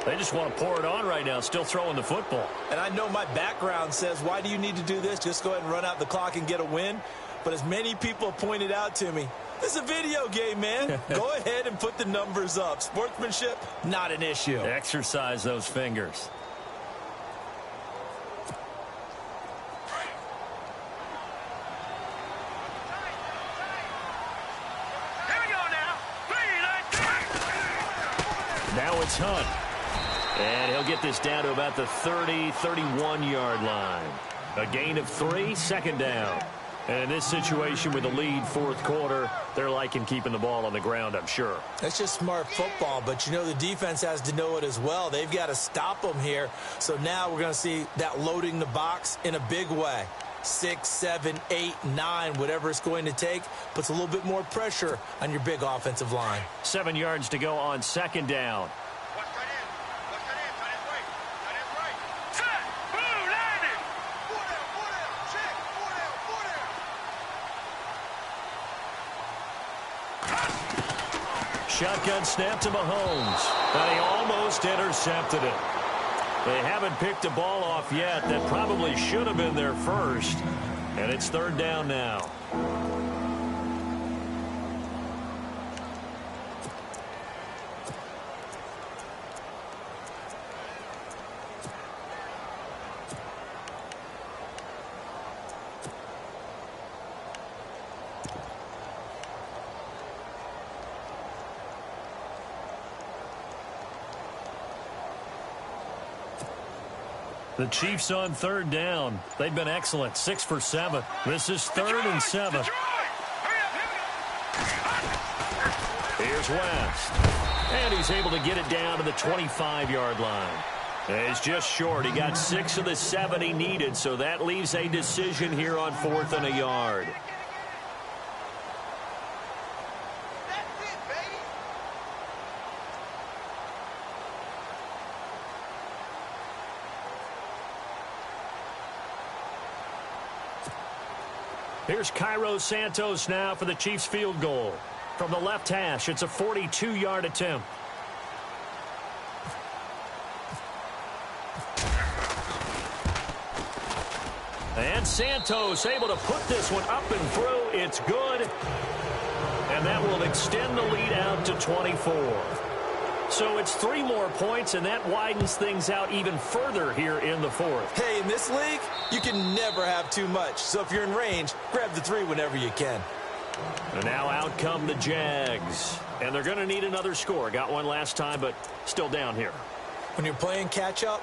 They just want to pour it on right now, still throwing the football. And I know my background says, why do you need to do this? Just go ahead and run out the clock and get a win. But as many people pointed out to me, This is a video game, man. Go ahead and put the numbers up. Sportsmanship, not an issue. Exercise those fingers. Here we go now. 3, 19. Now it's Hunt. And he'll get this down to about the 30, 31-yard line. A gain of 3, second down. And in this situation with the lead fourth quarter, they're liking keeping the ball on the ground, I'm sure. That's just smart football, but you know the defense has to know it as well. They've got to stop them here. So now we're going to see that loading the box in a big way. 6, 7, 8, 9, whatever it's going to take, puts a little bit more pressure on your big offensive line. 7 yards to go on second down. Watch tight end. Watch tight end. Tight end's right. Tight end's right. Set. Boom. Landed. 4 down. 4 down. Check. 4 down. 4 down. Shotgun snap to Mahomes. And he almost intercepted it. They haven't picked a ball off yet. That probably should have been their first. And it's third down now. The Chiefs on third down. They've been excellent. 6 for 7. This is 3rd and 7. Here's West. And he's able to get it down to the 25-yard line. It's just short. He got 6 of the 7 he needed, so that leaves a decision here on 4th and a yard. Here's Cairo Santos now for the Chiefs field goal. From the left hash, it's a 42-yard attempt. And Santos able to put this one up and through. It's good. And that will extend the lead out to 24. So it's 3 more points, and that widens things out even further here in the 4th. Hey, in this league, you can never have too much. So if you're in range, grab the 3 whenever you can. And now out come the Jags. And they're going to need another score. Got one last time, but still down here. When you're playing catch-up,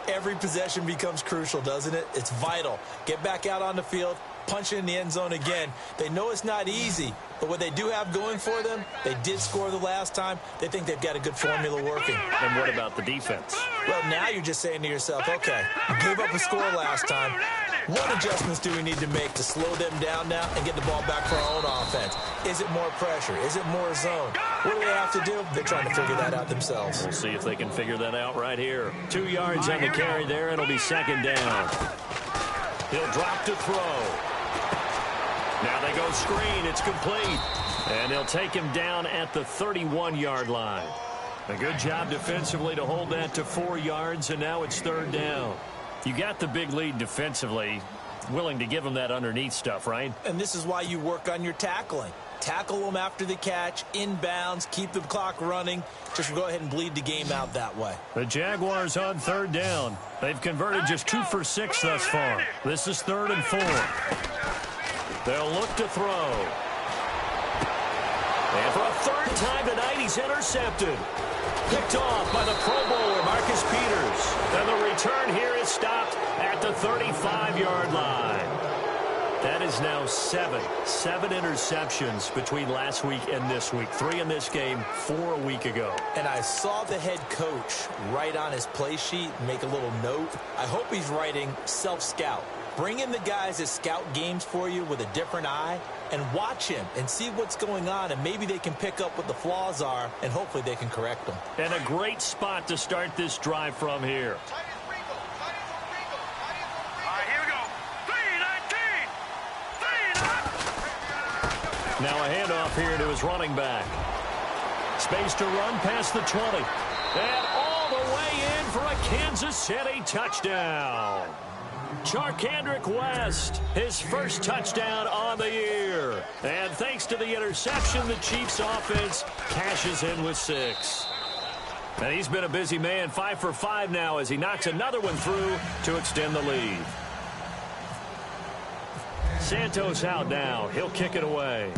every possession becomes crucial, doesn't it? It's vital. Get back out on the field, punch it in the end zone again. They know it's not easy, but what they do have going for them, they did score the last time. They think they've got a good formula working. And what about the defense? Well, now you're just saying to yourself, okay, we gave up a score last time. What adjustments do we need to make to slow them down now and get the ball back for our own offense? Is it more pressure? Is it more zone? What do they have to do? They're trying to figure that out themselves. We'll see if they can figure that out right here. 2 yards on the carry there, and it'll be second down. He'll drop to throw. Now they go screen. It's complete. And they'll take him down at the 31-yard line. A good job defensively to hold that to 4 yards, and now it's third down. You got the big lead defensively. Willing to give them that underneath stuff, right? And this is why you work on your tackling. Tackle them after the catch, inbounds, keep the clock running. Just go ahead and bleed the game out that way. The Jaguars on third down. They've converted just 2 for 6 thus far. This is 3rd and 4. They'll look to throw. And for a third time tonight, he's intercepted. Picked off by the Pro Bowler, Marcus Peters. And the return here is stopped at the 35-yard line. That is now 7 interceptions between last week and this week. 3 in this game, 4 a week ago. And I saw the head coach write on his play sheet, make a little note. I hope he's writing self-scout. Bring in the guys that scout games for you with a different eye and watch him and see what's going on, and maybe they can pick up what the flaws are, and hopefully they can correct them. And a great spot to start this drive from here. All right, here we go. 3-19. Now a handoff here to his running back. Space to run past the 20. And all the way in for a Kansas City touchdown. Charkandrick West, his first touchdown on the year. And thanks to the interception, the Chiefs offense cashes in with 6. And he's been a busy man, 5 for 5 now as he knocks another one through to extend the lead. Santos out now. He'll kick it away.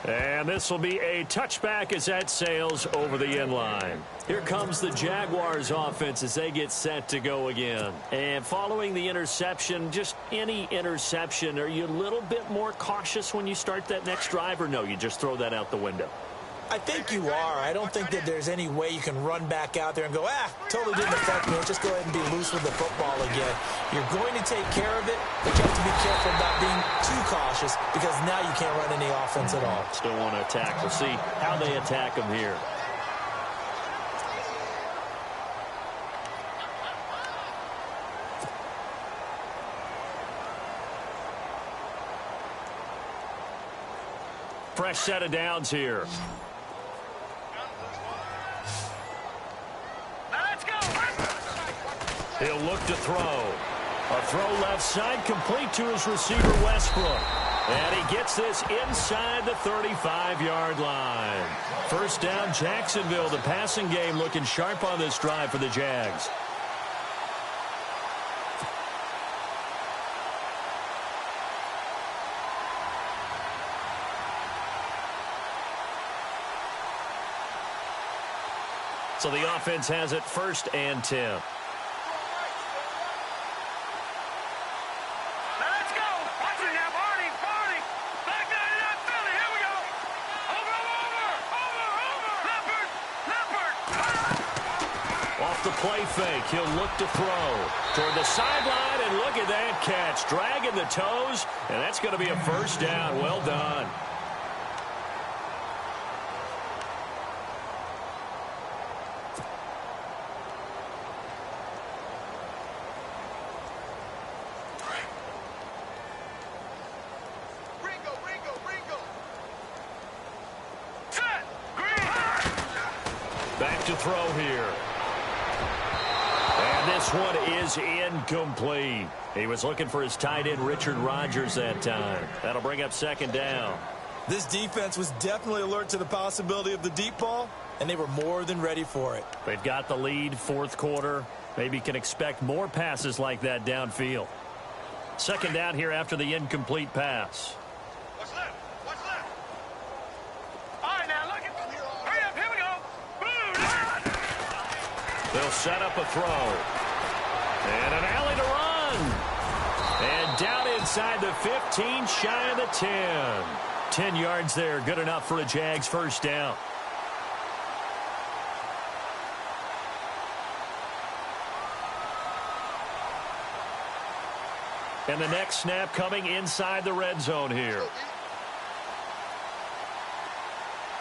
And this will be a touchback as that sails over the end line. Here comes the Jaguars offense as they get set to go again. And following the interception, just any interception, are you a little bit more cautious when you start that next drive, or no, you just throw that out the window? I think you are. I don't think that there's any way you can run back out there and go, totally didn't affect me. Just go ahead and be loose with the football again. You're going to take care of it, but you have to be careful about being too cautious because now you can't run any offense at all. Still want to attack. We'll see how they attack them here. Fresh set of downs here. He'll look to throw. A throw left side complete to his receiver, Westbrook. And he gets this inside the 35-yard line. First down, Jacksonville. The passing game looking sharp on this drive for the Jags. So the offense has it 1st and 10. The play fake. He'll look to throw toward the sideline, and look at that catch. Dragging the toes, and that's going to be a first down. Well done. Back to throw here. This one is incomplete. He was looking for his tight end, Richard Rodgers, that time. That'll bring up 2nd down. This defense was definitely alert to the possibility of the deep ball, and they were more than ready for it. They've got the lead, 4th quarter. Maybe can expect more passes like that downfield. 2nd down here after the incomplete pass. What's left? What's left? All right, now look at hurry up. Here we go. They'll set up a throw. And an alley to run. And down inside the 15, shy of the 10. 10 yards there, good enough for a Jags first down. And the next snap coming inside the red zone here.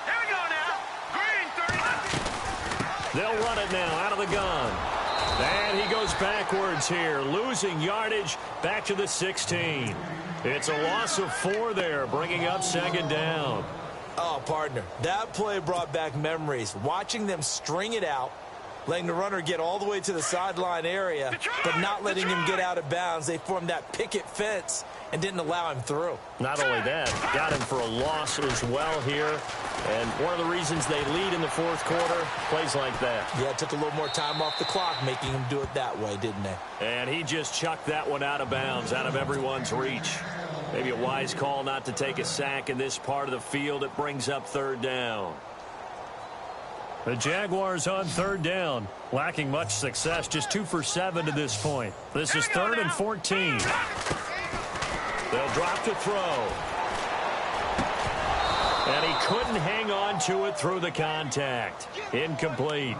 Here we go now. Green 30. They'll run it now out of the gun. And he goes backwards here, losing yardage back to the 16. It's a loss of 4 there, bringing up 2nd down. Oh, partner, that play brought back memories. Watching them string it out, letting the runner get all the way to the sideline area, but not letting him get out of bounds. They formed that picket fence and didn't allow him through. Not only that, got him for a loss as well here. And one of the reasons they lead in the 4th quarter, plays like that. Yeah, it took a little more time off the clock, making him do it that way, didn't they? And he just chucked that one out of bounds, out of everyone's reach. Maybe a wise call not to take a sack in this part of the field. It brings up 3rd down. The Jaguars on 3rd down, lacking much success, just 2 for 7 to this point. This is 3rd and 14. They'll drop to throw. And he couldn't hang on to it through the contact. Incomplete.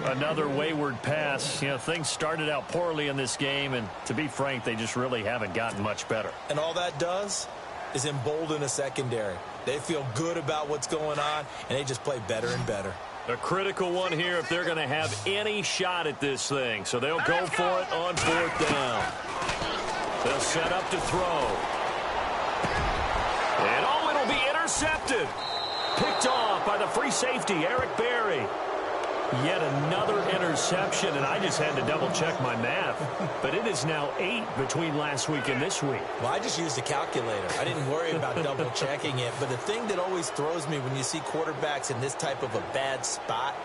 Another wayward pass. You know, things started out poorly in this game, and to be frank, they just really haven't gotten much better. And all that does is embolden a secondary. They feel good about what's going on, and they just play better and better. A critical one here if they're going to have any shot at this thing. So they'll go for it on 4th down. They'll set up to throw. And it'll be intercepted. Picked off by the free safety, Eric Berry. Yet another interception, and I just had to double-check my math. But it is now 8 between last week and this week. Well, I just used a calculator. I didn't worry about double-checking it. But the thing that always throws me when you see quarterbacks in this type of a bad spot,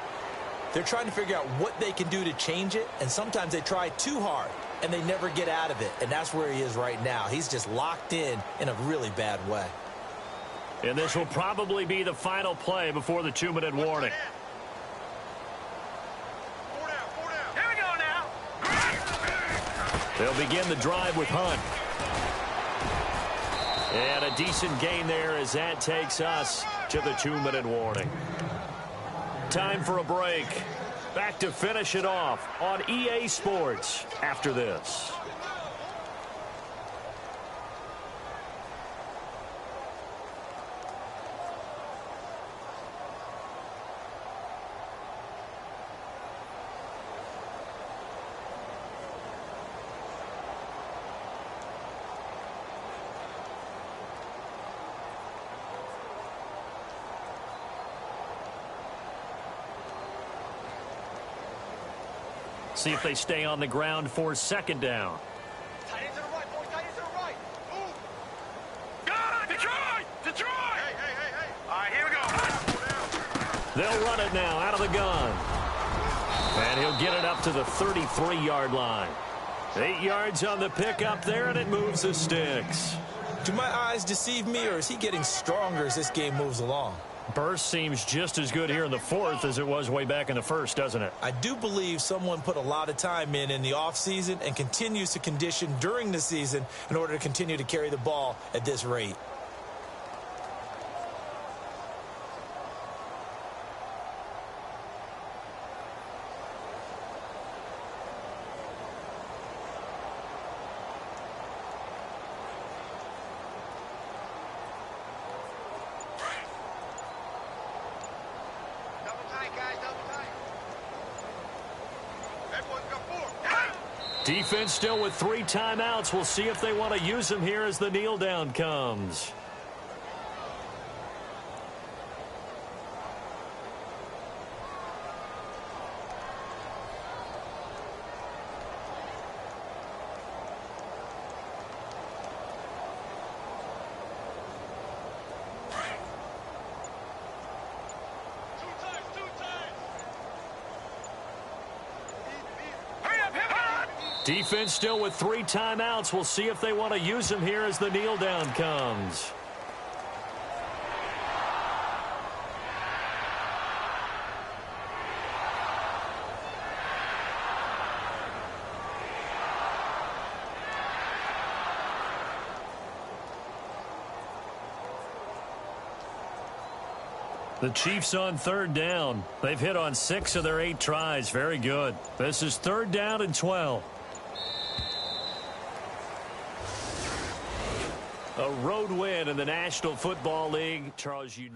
they're trying to figure out what they can do to change it, and sometimes they try too hard, and they never get out of it. And that's where he is right now. He's just locked in a really bad way. And this will probably be the final play before the 2-minute warning. They'll begin the drive with Hunt. And a decent gain there as that takes us to the 2-minute warning. Time for a break. Back to finish it off on EA Sports after this. See if they stay on the ground for second down. Tight end to the right, boy. Tight end to the right. Move. Got it. Detroit. Detroit. Hey. All right, here we go. They'll run it now out of the gun. And he'll get it up to the 33-yard line. 8 yards on the pickup there, and it moves the sticks. Do my eyes deceive me, or is he getting stronger as this game moves along? Burst seems just as good here in the fourth as it was way back in the first, doesn't it? I do believe someone put a lot of time in the offseason and continues to condition during the season in order to continue to carry the ball at this rate. Defense still with 3 timeouts. We'll see if they want to use them here as the kneel down comes. Defense still with 3 timeouts. We'll see if they want to use them here as the kneel down comes. The Chiefs on 3rd down. They've hit on 6 of their 8 tries. Very good. This is 3rd down and 12. A road win in the National Football League. Charles, you